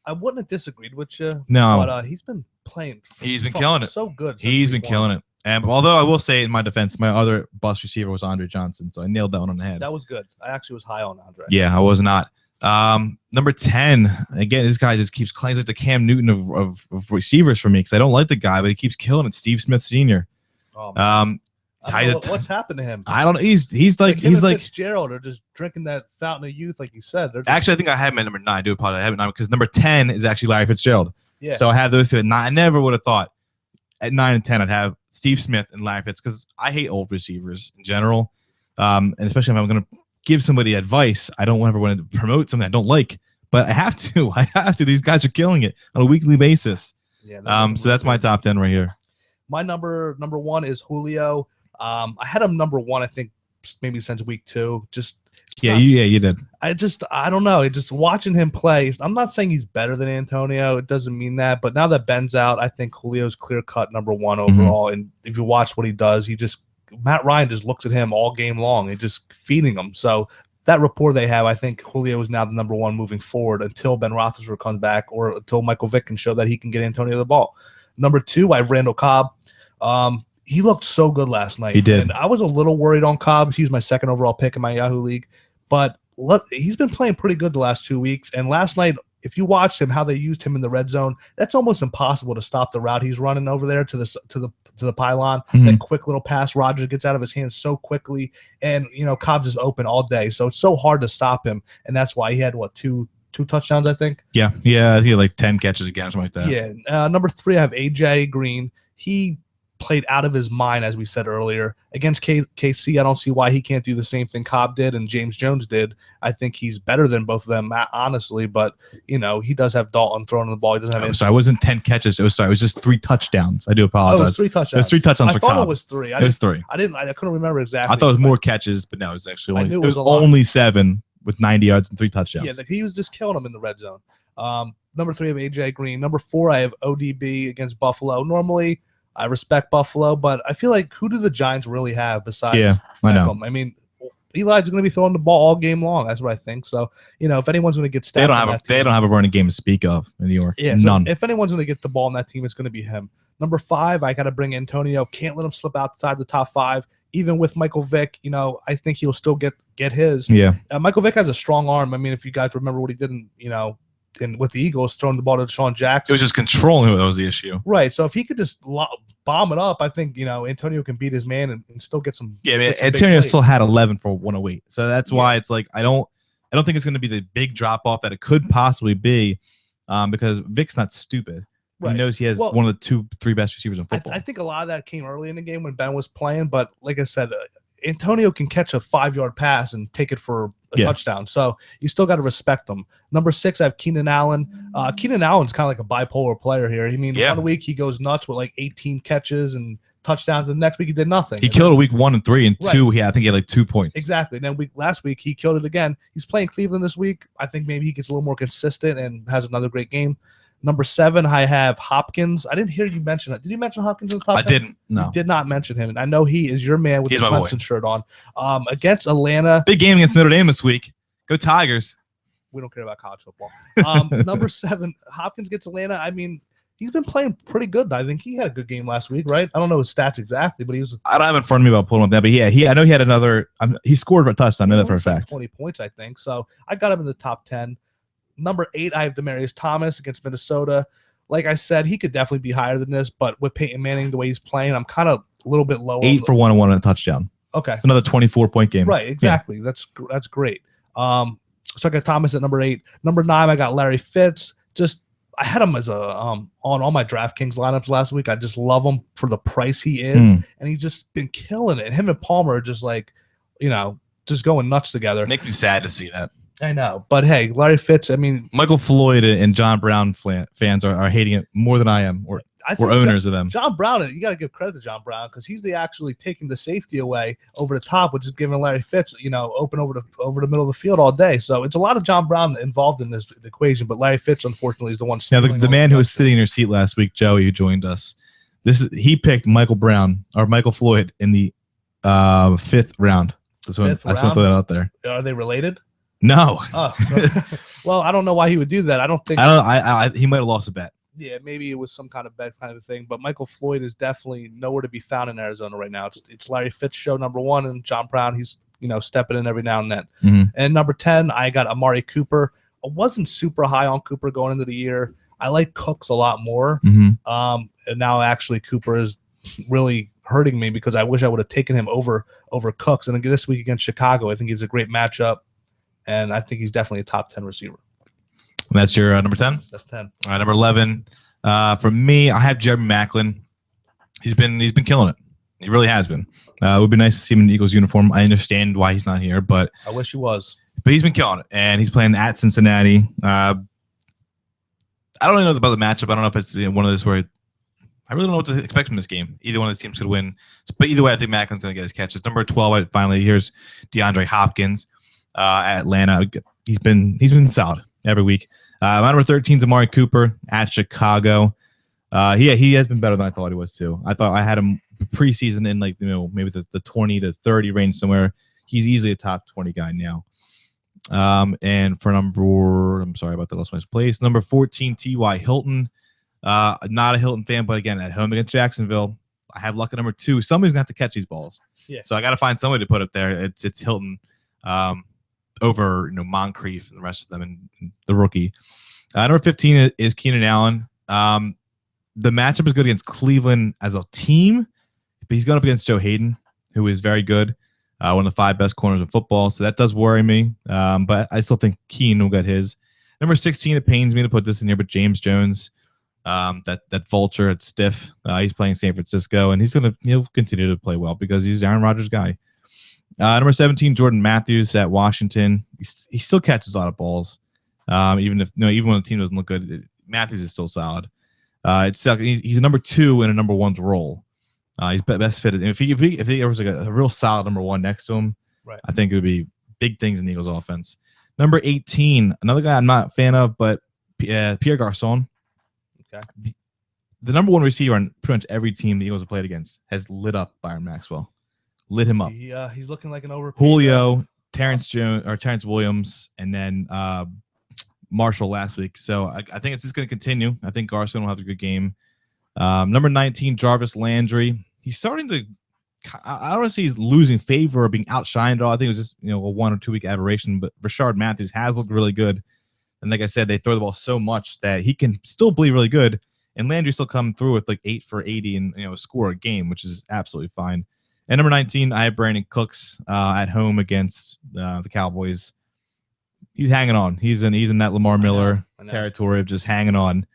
I wouldn't have disagreed with you. No. But he's been playing. He's been killing it. So good. He's been killing it. And although I will say in my defense, my other bust receiver was Andre Johnson, so I nailed that one on the head. That was good. I actually was high on Andre. Yeah, I was not. Number 10, again, this guy just keeps claims like the Cam Newton of receivers for me because I don't like the guy, but he keeps killing it. Steve Smith Sr. Oh, man. What's happened to him? I don't know. He's like Fitzgerald are just drinking that fountain of youth, like you said. Actually, I think I have him at number 9. I do apologize. I have it 9 because number 10 is actually Larry Fitzgerald. Yeah. So I have those 2 at 9. I never would have thought at 9 and 10 I'd have Steve Smith and Larry Fitz because I hate old receivers in general, and especially if I'm going to give somebody advice, I don't ever want to promote something I don't like, but I have to. These guys are killing it on a weekly basis. Yeah. So that's my top 10 right here. My number 1 is Julio. I had him number 1, I think, maybe since week 2. You did. I don't know. Just watching him play. I'm not saying he's better than Antonio. It doesn't mean that. But now that Ben's out, I think Julio's clear cut number 1 overall. Mm-hmm. And if you watch what he does, Matt Ryan just looks at him all game long and just feeding him. So that rapport they have, I think Julio is now the number 1 moving forward until Ben Roethlisberger comes back or until Michael Vick can show that he can get Antonio the ball. Number 2, I have Randall Cobb. He looked so good last night. He did. And I was a little worried on Cobb. He was my 2nd overall pick in my Yahoo League. But look, he's been playing pretty good the last 2 weeks. And last night, if you watched him, how they used him in the red zone, that's almost impossible to stop the route he's running over there to the pylon. Mm-hmm. That quick little pass, Rodgers gets out of his hands so quickly. And, Cobb's is open all day. So it's so hard to stop him. And that's why he had, two touchdowns, I think? Yeah. He had like 10 catches again, something like that. Yeah. Number 3, I have AJ Green. He played out of his mind, as we said earlier. Against KC, I don't see why he can't do the same thing Cobb did and James Jones did. I think he's better than both of them, honestly. But, he does have Dalton throwing the ball. He doesn't have So it wasn't 10 catches. It was just 3 touchdowns. I do apologize. Oh, it was 3 touchdowns. It was 3 touchdowns for Cobb. I thought it was 3. It was 3. I couldn't remember exactly. I thought it was more catches, but no, it was actually only, it was only 7 with 90 yards and 3 touchdowns. Yeah, he was just killing them in the red zone. Number 3, I have AJ Green. Number 4, I have ODB against Buffalo. Normally, I respect Buffalo, but I feel like who do the Giants really have besides Beckham? I know. I mean, Eli's going to be throwing the ball all game long. That's what I think. So, if anyone's going to get stats, they don't have a running game to speak of in New York. Yeah, none. So if anyone's going to get the ball in that team, it's going to be him. Number 5, I got to bring Antonio. Can't let him slip outside the top 5. Even with Michael Vick, I think he'll still get his. Yeah. Michael Vick has a strong arm. I mean, if you guys remember what he did and with the Eagles, throwing the ball to Deshaun Jackson. It was just controlling him. That was the issue. Right. So if he could just bomb it up, I think, Antonio can beat his man and still get some. Yeah, man, Antonio still had 11 for 108. So that's why it's like I don't think it's going to be the big drop off that it could possibly be because Vic's not stupid. Right. He knows he has one of the 2-3 best receivers in football. I think a lot of that came early in the game when Ben was playing. But like I said, Antonio can catch a 5-yard pass and take it for a touchdown. So you still got to respect him. Number 6, I have Keenan Allen. Keenan Allen's kind of like a bipolar player here. I mean, 1 week he goes nuts with like 18 catches and touchdowns, and the next week he did nothing. He killed it week 1 and 3, and 2, I think he had like 2 points. Exactly. And then last week he killed it again. He's playing Cleveland this week. I think maybe he gets a little more consistent and has another great game. Number 7, I have Hopkins. I didn't hear you mention it. Did you mention Hopkins in the top 10? I didn't. No. You did not mention him. And I know he is your man with the Clemson shirt on. Against Atlanta. Big game against Notre Dame this week. Go Tigers. We don't care about college football. Number 7, Hopkins gets Atlanta. I mean, he's been playing pretty good. I think he had a good game last week, right? I don't know his stats exactly, but he was. I don't have in front of me about pulling up that, but I know he had another. He scored a touchdown. I know that for a fact. 20 points, I think. So I got him in the top 10. Number 8, I have Demaryius Thomas against Minnesota. Like I said, he could definitely be higher than this, but with Peyton Manning, the way he's playing, I'm kind of a little bit lower. 8 for 101 and a touchdown. Okay. Another 24-point game. Right, exactly. Yeah. That's great. So I got Thomas at number 8. Number 9, I got Larry Fitz. I had him as a on all my DraftKings lineups last week. I just love him for the price he is, and he's just been killing it. Him and Palmer are just like, just going nuts together. Makes me sad to see that. I know, but hey, Larry Fitz. I mean, Michael Floyd and John Brown fans are hating it more than I am, or owners of them. John Brown, you got to give credit to John Brown because he's actually taking the safety away over the top, which is giving Larry Fitz, open over the middle of the field all day. So it's a lot of John Brown involved in this equation, but Larry Fitz, unfortunately, is the one. Now, the man who was sitting in your seat last week, Joey, who joined us, he picked Michael Floyd in the 5th round. I just want to throw that out there. Are they related? No. Oh, well, I don't know why he would do that. I don't think. He might have lost a bet. Yeah, maybe it was some kind of bet kind of thing. But Michael Floyd is definitely nowhere to be found in Arizona right now. It's Larry Fitz show number 1, and John Brown. He's stepping in every now and then. Mm-hmm. And number 10, I got Amari Cooper. I wasn't super high on Cooper going into the year. I like Cooks a lot more. Mm-hmm. And now actually Cooper is really hurting me because I wish I would have taken him over Cooks. And this week against Chicago, I think he's a great matchup. And I think he's definitely a top 10 receiver. And that's your number 10? That's 10. All right, number 11. For me, I have Jeremy Maclin. He's been killing it. He really has been. It would be nice to see him in the Eagles uniform. I understand why he's not here, but I wish he was. But he's been killing it, and he's playing at Cincinnati. I don't really know about the matchup. I don't know if it's one of those where I really don't know what to expect from this game. Either one of these teams could win. But either way, I think Macklin's going to get his catches. Number 12, finally, here's DeAndre Hopkins at Atlanta. He's been solid every week. My number 13 is Amari Cooper at Chicago. He has been better than I thought he was too. I thought I had him preseason in maybe the 20 to 30 range somewhere. He's easily a top 20 guy now. And for I'm sorry about that, lost my place. Number 14, T.Y. Hilton. Not a Hilton fan, but again, at home against Jacksonville, I have luck at number 2. Somebody's gonna have to catch these balls. Yeah. So I got to find somebody to put up there. It's Hilton over Moncrief and the rest of them and the rookie. Number 15 is Keenan Allen. The matchup is good against Cleveland as a team, but he's going up against Joe Hayden, who is very good, one of the 5 best corners in football. So that does worry me, but I still think Keenan will get his. Number 16, it pains me to put this in here, but James Jones, that vulture at stiff. He's playing San Francisco, and he'll continue to play well because he's Aaron Rodgers' guy. Number 17, Jordan Matthews at Washington. He still catches a lot of balls, even when the team doesn't look good. Matthews is still solid. He's a number 2 in a number 1's role. He's best fitted. If there was like a real solid number 1 next to him, right, I think it would be big things in the Eagles offense. Number 18, another guy I'm not a fan of, but Pierre Garçon. Okay. The number 1 receiver on pretty much every team the Eagles have played against has lit up Byron Maxwell. Lit him up. Yeah, he's looking like an overpaid. Julio, Terrence Williams, and then Marshall last week. So I think it's just going to continue. I think Garson will have a good game. Number 19, Jarvis Landry. He's starting to. I don't want to say he's losing favor or being outshined at all. I think it was just a 1 or 2 week aberration. But Rashard Matthews has looked really good, and like I said, they throw the ball so much that he can still be really good. And Landry still come through with like 8 for 80 and score a game, which is absolutely fine. And number 19, I have Brandon Cooks at home against the Cowboys. He's hanging on. He's in that Lamar Miller territory of just hanging on.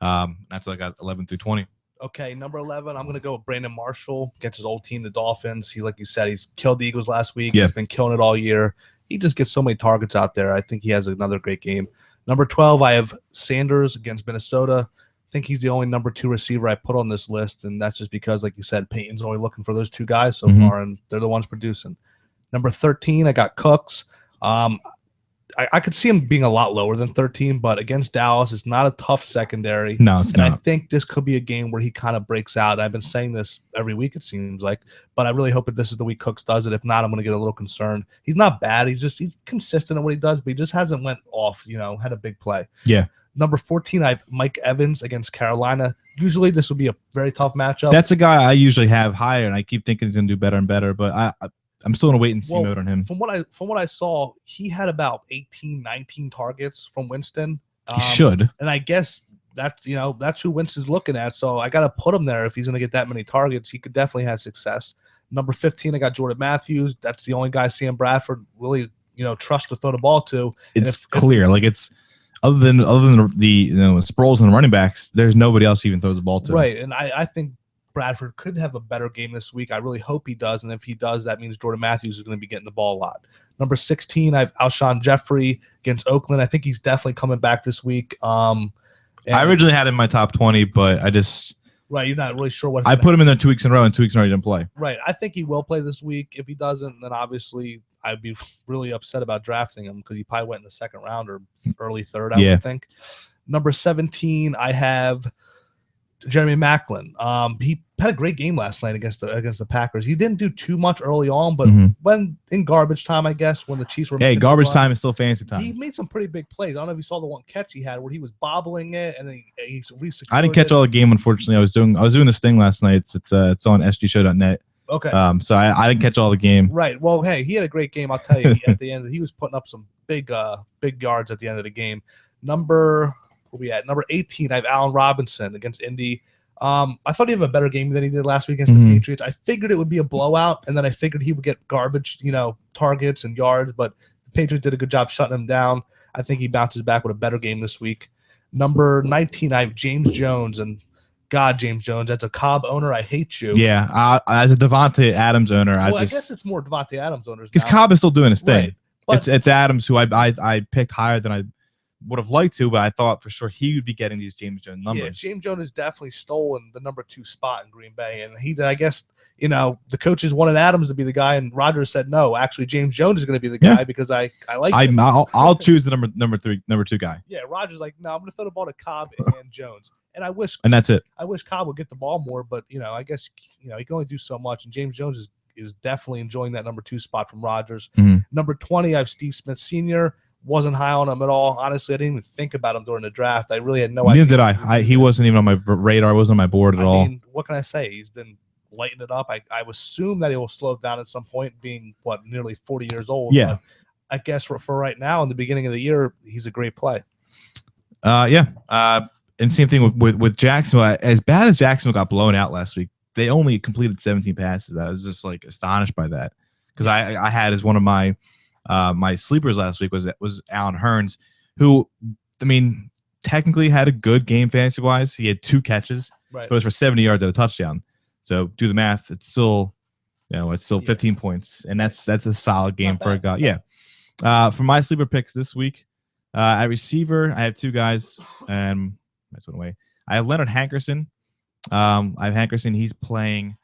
That's what I got 11 through 20. Okay, number 11, I'm going to go with Brandon Marshall against his old team, the Dolphins. He, like you said, he's killed the Eagles last week. Yeah. He's been killing it all year. He just gets so many targets out there. I think he has another great game. Number 12, I have Sanders against Minnesota. I think he's the only number 2 receiver I put on this list, and that's just because, like you said, Peyton's only looking for those 2 guys so far, and they're the ones producing. Number 13, I got Cooks. I could see him being a lot lower than 13, but against Dallas, it's not a tough secondary. No, it's not. I think this could be a game where he kind of breaks out. I've been saying this every week, it seems like, but I really hope that this is the week Cooks does it. If not, I'm going to get a little concerned. He's not bad. He's consistent in what he does, but he just hasn't went off, had a big play. Yeah. Number 14, I have Mike Evans against Carolina. Usually this would be a very tough matchup. That's a guy I usually have higher, and I keep thinking he's going to do better and better, but I'm still going to wait and see mode on him. From what I saw, he had about 18, 19 targets from Winston. He should. And I guess that's who Winston's looking at. So I got to put him there if he's going to get that many targets. He could definitely have success. Number 15, I got Jordan Matthews. That's the only guy Sam Bradford really, trusts to throw the ball to. It's clear. Like it's other than the Sproles and the running backs, there's nobody else who even throws the ball to. Right, and I think Bradford could have a better game this week. I really hope he does, and if he does, that means Jordan Matthews is going to be getting the ball a lot. Number 16, I have Alshon Jeffrey against Oakland. I think he's definitely coming back this week. I originally had him in my top 20, but I just right, you're not really sure what. I put him in there 2 weeks in a row, and 2 weeks in a row he didn't play. Right, I think he will play this week. If he doesn't, then obviously I'd be really upset about drafting him because he probably went in the second round or early third. I would think. Number 17, I have Jeremy Maclin. He had a great game last night against the Packers. He didn't do too much early on, but when in garbage time, I guess, when the Chiefs were garbage time is still fantasy time. He made some pretty big plays. I don't know if you saw the one catch he had where he was bobbling it and then he I didn't catch all the game, unfortunately. I was doing this thing last night. It's on sgshow.net. Okay. So I didn't catch all the game. Right. Well, hey, he had a great game. I'll tell you. At the end, he was putting up some big yards at the end of the game. Number 18, I have Allen Robinson against Indy. I thought he'd have a better game than he did last week against the Patriots. I figured it would be a blowout, and then I figured he would get garbage, targets and yards, but the Patriots did a good job shutting him down. I think he bounces back with a better game this week. Number 19, I have James Jones, and God, James Jones, as a Cobb owner, I hate you. Yeah, as a Devontae Adams owner, I guess it's more Devontae Adams owners because Cobb is still doing his thing. Right. It's Adams who I picked higher than I would have liked to, but I thought for sure he would be getting these James Jones numbers. Yeah, James Jones has definitely stolen the number 2 spot in Green Bay, and I guess the coaches wanted Adams to be the guy, and Rodgers said no. Actually, James Jones is going to be the guy because I like him. I'll choose the number 2 guy. Yeah, Rodgers like no, I'm going to throw the ball to Cobb and Jones, and and that's it. I wish Cobb would get the ball more, but I guess he can only do so much, and James Jones is definitely enjoying that number 2 spot from Rodgers. Number 20, I have Steve Smith Sr. Wasn't high on him at all. Honestly, I didn't even think about him during the draft. I really had no idea. Neither did I. He wasn't even on my radar. Wasn't on my board at all. What can I say? He's been lighting it up. I assume that he will slow down at some point, being nearly 40 years old. Yeah. But I guess for right now, in the beginning of the year, he's a great play. And same thing with Jacksonville. As bad as Jacksonville got blown out last week, they only completed 17 passes. I was just astonished by that because I had as one of my my sleepers last week was Alan Hearns, who technically had a good game fantasy wise. He had 2 catches, but it was for 70 yards at a touchdown. So do the math. It's still 15 points, and that's a solid game for a guy. Yeah. For my sleeper picks this week, at receiver, I have 2 guys, and that's one away. I have Leonard Hankerson. I have Hankerson. He's playing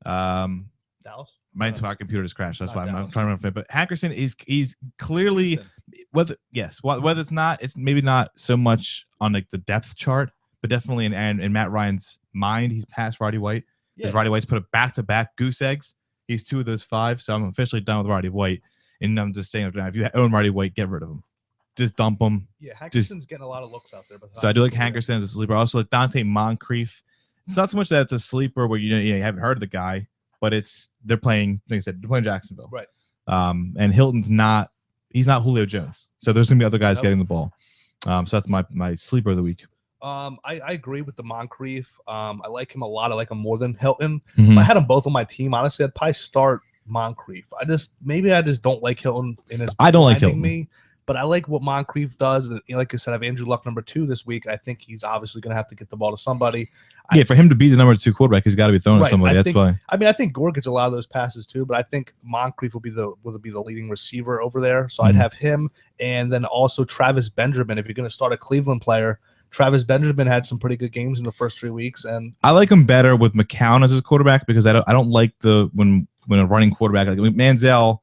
Dallas. My computer just crashed. That's why I'm trying to remember. But Hankerson he's clearly whether it's not, it's maybe not so much on the depth chart, but definitely in Matt Ryan's mind, he's past Roddy White. Because Roddy White's put a back-to-back goose eggs. He's 2 of those 5, so I'm officially done with Roddy White. And I'm just saying, if you own Roddy White, get rid of him. Just dump him. Yeah, Hankerson's getting a lot of looks out there. So I do like Hankerson as a sleeper. I also like Dante Moncrief. It's not so much that it's a sleeper where you haven't heard of the guy, but they're playing, like I said, they're playing Jacksonville. Right. And Hilton's not Julio Jones. So there's gonna be other guys getting the ball. So that's my sleeper of the week. I agree with the Moncrief. I like him a lot. I like him more than Hilton. If I had them both on my team, honestly, I'd probably start Moncrief. I just don't like Hilton in his. I don't like Hilton. But I like what Moncrief does. And like I said, I have Andrew Luck number 2 this week. I think he's obviously going to have to get the ball to somebody. For him to be the number 2 quarterback, he's got to be throwing to somebody. That's why. I think Gore gets a lot of those passes too, but I think Moncrief will be the leading receiver over there. So I'd have him, and then also Travis Benjamin. If you're going to start a Cleveland player, Travis Benjamin had some pretty good games in the first 3 weeks, and I like him better with McCown as his quarterback because I don't like when a running quarterback like Manziel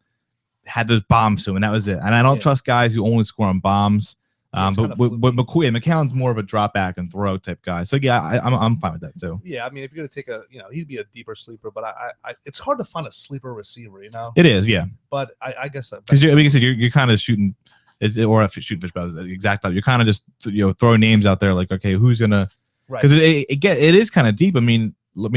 had those bombs to him, and that was it. And I don't trust guys who only score on bombs. But McCown's more of a drop back and throw type guy. So I'm fine with that too. Yeah, if you're gonna take he'd be a deeper sleeper, but I it's hard to find a sleeper receiver. It is, yeah. But I guess because you're kind of shooting, or shooting fish, but exact. You're kind of just throwing names out there like, okay, who's gonna? Right. Because it is kind of deep.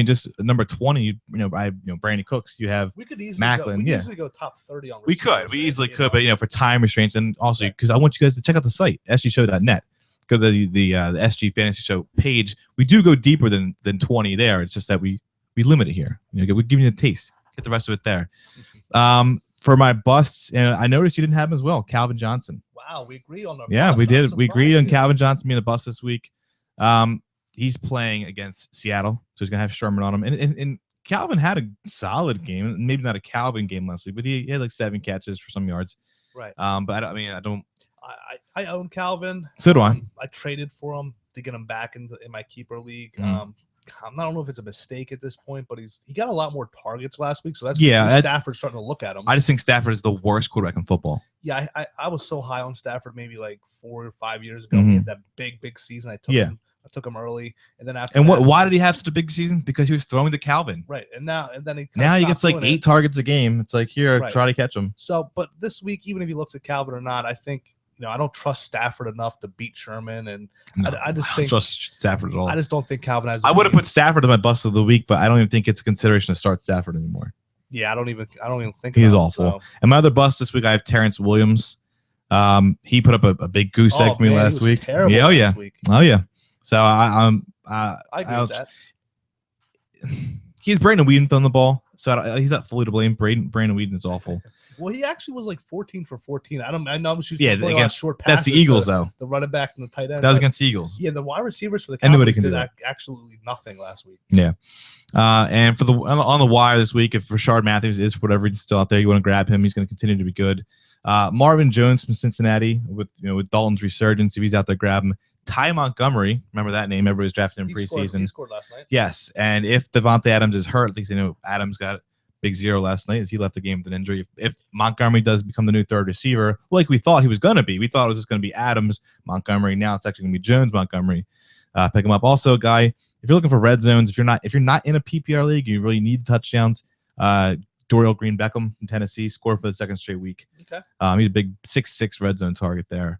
Just number 20. Brandon Cooks. You have Macklin. We easily go top 30 on. We easily could, but for time restraints and also because I want you guys to check out the site sgshow.net. Go to the SG Fantasy Show page. We do go deeper than 20 there. It's just that we limit it here. We give you the taste. Get the rest of it there. For my busts, and I noticed you didn't have him as well, Calvin Johnson. Wow, Wow, we agree on the Yeah, bus. we did. I'm We agreed on surprised. Calvin Johnson being the bus this week. He's playing against Seattle, so he's gonna have Sherman on him. And Calvin had a solid game, maybe not a Calvin game last week, but he had like 7 catches for some yards. Right. But I don't. I own Calvin. So do I. I traded for him to get him back in my keeper league. Mhm. I don't know if it's a mistake at this point, but he got a lot more targets last week, so that's Stafford's starting to look at him. I just think Stafford is the worst quarterback in football. Yeah, I was so high on Stafford maybe like 4 or 5 years ago. He had that big season. I took him early, and then after. And why did he have such a big season? Because he was throwing to Calvin. Right, and then he gets like 8 targets a game. It's like here, Right. try to catch him. So, but this week, even if he looks at Calvin or not, I think I don't trust Stafford enough to beat Sherman, and I just think don't trust Stafford at all. I just don't think Calvin has. I would have put Stafford in my bust of the week, but I don't even think it's a consideration to start Stafford anymore. Yeah, I don't even think he's about awful. Him, so. And my other bust this week, I have Terrence Williams. He put up a big goose egg for me last week. Yeah, last week. Oh yeah. So I agree with that. He's Brandon Whedon on the ball, so he's not fully to blame. Brandon Whedon is awful. Well, he actually was like 14 for 14. I know I'm shooting short passes. That's the Eagles, though. The running back and the tight end. That was against the Eagles. Yeah, the wide receivers for the Anybody Cowboys can do did that. Absolutely nothing last week. Yeah. And for on the wire this week, if Rashard Matthews is for whatever reason still out there, you want to grab him. He's going to continue to be good. Marvin Jones from Cincinnati with Dalton's resurgence. If he's out there, grab him. Ty Montgomery, remember that name? Everybody was drafting him preseason. He scored last night. Yes, and if Devontae Adams is hurt, at least Adams got big 0 last night as he left the game with an injury. If Montgomery does become the new third receiver, like we thought he was going to be, we thought it was just going to be Adams, Montgomery. Now it's actually going to be Jones, Montgomery. Pick him up. Also, a guy, if you're looking for red zones, if you're not in a PPR league, you really need touchdowns. Dorial Green Beckham from Tennessee scored for the 2nd straight week. Okay. He's a big 6'6" red zone target there.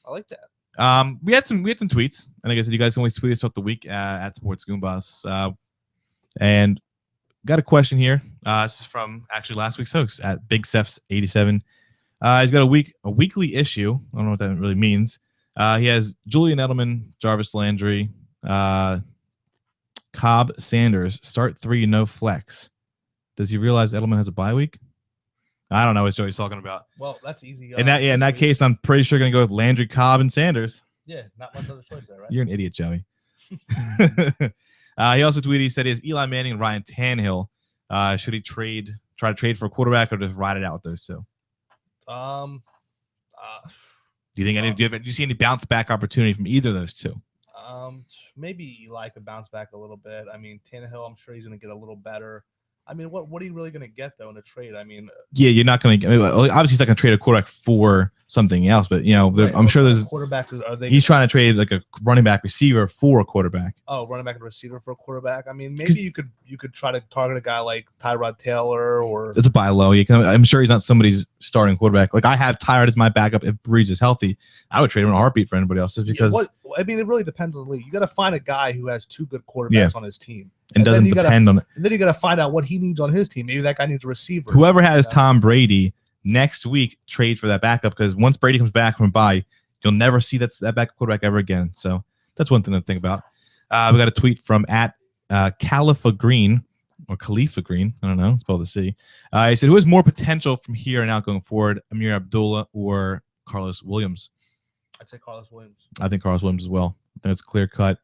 I like that. We had some tweets, and like I said, you guys can always tweet us throughout the week at Sports Goombahs. And got a question here. This is from actually last week's host at Big Cephs 87. He's got a weekly issue. I don't know what that really means. He has Julian Edelman, Jarvis Landry, Cobb Sanders, start 3, no flex. Does he realize Edelman has a bye week? I don't know what Joey's talking about. Well, that's easy. In that case, I'm pretty sure going to go with Landry, Cobb, and Sanders. Yeah, not much other choice there, right? You're an idiot, Joey. He also tweeted, he said he has Eli Manning and Ryan Tannehill. Should he try to trade for a quarterback or just ride it out with those two? Do you think do you see any bounce back opportunity from either of those two? Maybe Eli could bounce back a little bit. I mean, Tannehill, I'm sure he's going to get a little better. I mean, what are you really going to get though in a trade? I mean, yeah, you're not going to. Obviously, he's not going to trade a quarterback for something else, but right. I'm sure there's quarterbacks. He's trying to trade like a running back receiver for a quarterback. Oh, running back and receiver for a quarterback. I mean, maybe you could try to target a guy like Tyrod Taylor or. It's a buy low. I'm sure he's not somebody's starting quarterback. Like I have Tyrod as my backup if Breeze is healthy. I would trade him in a heartbeat for anybody else just because. I mean, it really depends on the league. You got to find a guy who has 2 good quarterbacks on his team. And doesn't depend on it. And then you got to find out what he needs on his team. Maybe that guy needs a receiver. Whoever has Tom Brady next week, trade for that backup because once Brady comes back from bye, you'll never see that backup quarterback ever again. So that's one thing to think about. We got a tweet from at Khalifa Green or Khalifa Green. I don't know. It's spelled with a C. He said, "Who has more potential from here and out going forward, Amir Abdullah or Carlos Williams?" I'd say Carlos Williams. I think Carlos Williams as well. I think it's clear cut.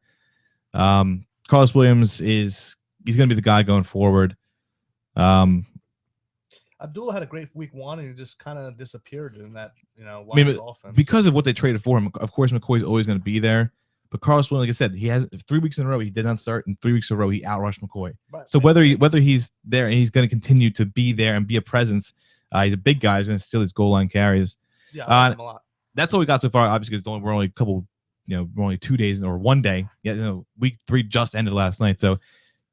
Carlos Williams he's going to be the guy going forward. Abdullah had a great week 1 and he just kind of disappeared in that offense. Because of what they traded for him, of course McCoy's always going to be there. But Carlos Williams, like I said, he has 3 weeks in a row he did not start, and 3 weeks in a row he outrushed McCoy. Right. So whether he's there and he's going to continue to be there and be a presence, he's a big guy. He's going to steal his goal line carries. Yeah, I like him a lot. That's all we got so far. Obviously, because we're only a couple. We're only 2 days or 1 day. Yeah, week 3 just ended last night. So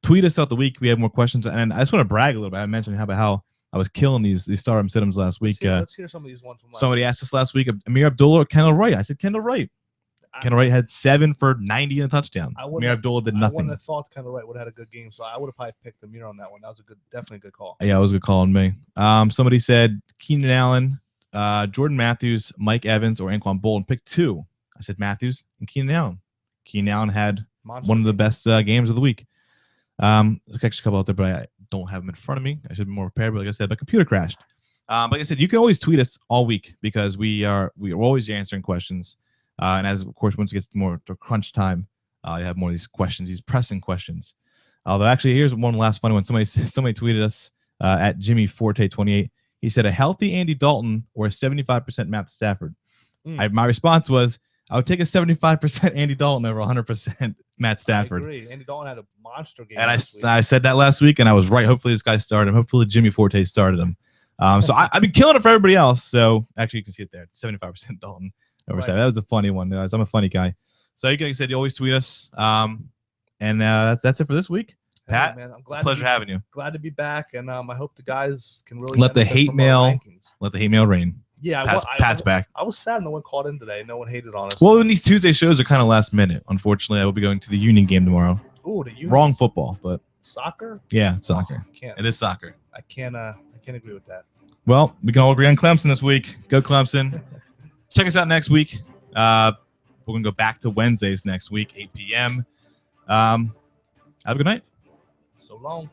tweet us out the week. We have more questions, and I just want to brag a little bit. I mentioned how I was killing these stardom sit-ems last week. Let's hear some of these ones from last somebody week. asked us last week, Amir Abdullah or Kendall Wright. I said Kendall Wright. Kendall Wright had 7 for 90 and a touchdown. Amir Abdullah did nothing. I wouldn't have thought Kendall Wright would have had a good game, so I would have probably picked Amir on that one. That was definitely a good call. Yeah, it was a good call on me. Somebody said Keenan Allen, Jordan Matthews, Mike Evans, or Anquan Bolden. Pick 2. I said Matthews and Keenan Allen. Keenan Allen had one of the best games of the week. There's actually a couple out there, but I don't have them in front of me. I should be more prepared. But like I said, my computer crashed. Like I said, you can always tweet us all week because we are always answering questions. And as of course, once it gets more to crunch time, you have more of these questions, these pressing questions. Although actually, here's one last funny one. Somebody tweeted us at Jimmy Forte 28. He said a healthy Andy Dalton or a 75% Matt Stafford. My response was I would take a 75% Andy Dalton over 100% Matt Stafford. I agree. Andy Dalton had a monster game. And I said that last week, and I was right. Hopefully, this guy started him. Hopefully, Jimmy Forte started him. So I've been killing it for everybody else. So actually, you can see it there. 75% Dalton over Stafford. That was a funny one, guys. I'm a funny guy. So like I said, you always tweet us. And that's it for this week. Pat, man, it's a pleasure having you. Glad to be back, and I hope the guys can really let the hate mail rain. Yeah, Pat's back. I was sad no one called in today. No one hated on us. Well, when these Tuesday shows are kind of last minute, unfortunately, I will be going to the Union game tomorrow. Oh, the Union. Wrong football, but soccer. Yeah, it's soccer. Can't. It is soccer. I can't agree with that. Well, we can all agree on Clemson this week. Go Clemson. Check us out next week. We're gonna go back to Wednesdays next week, 8 p.m. Have a good night. So long.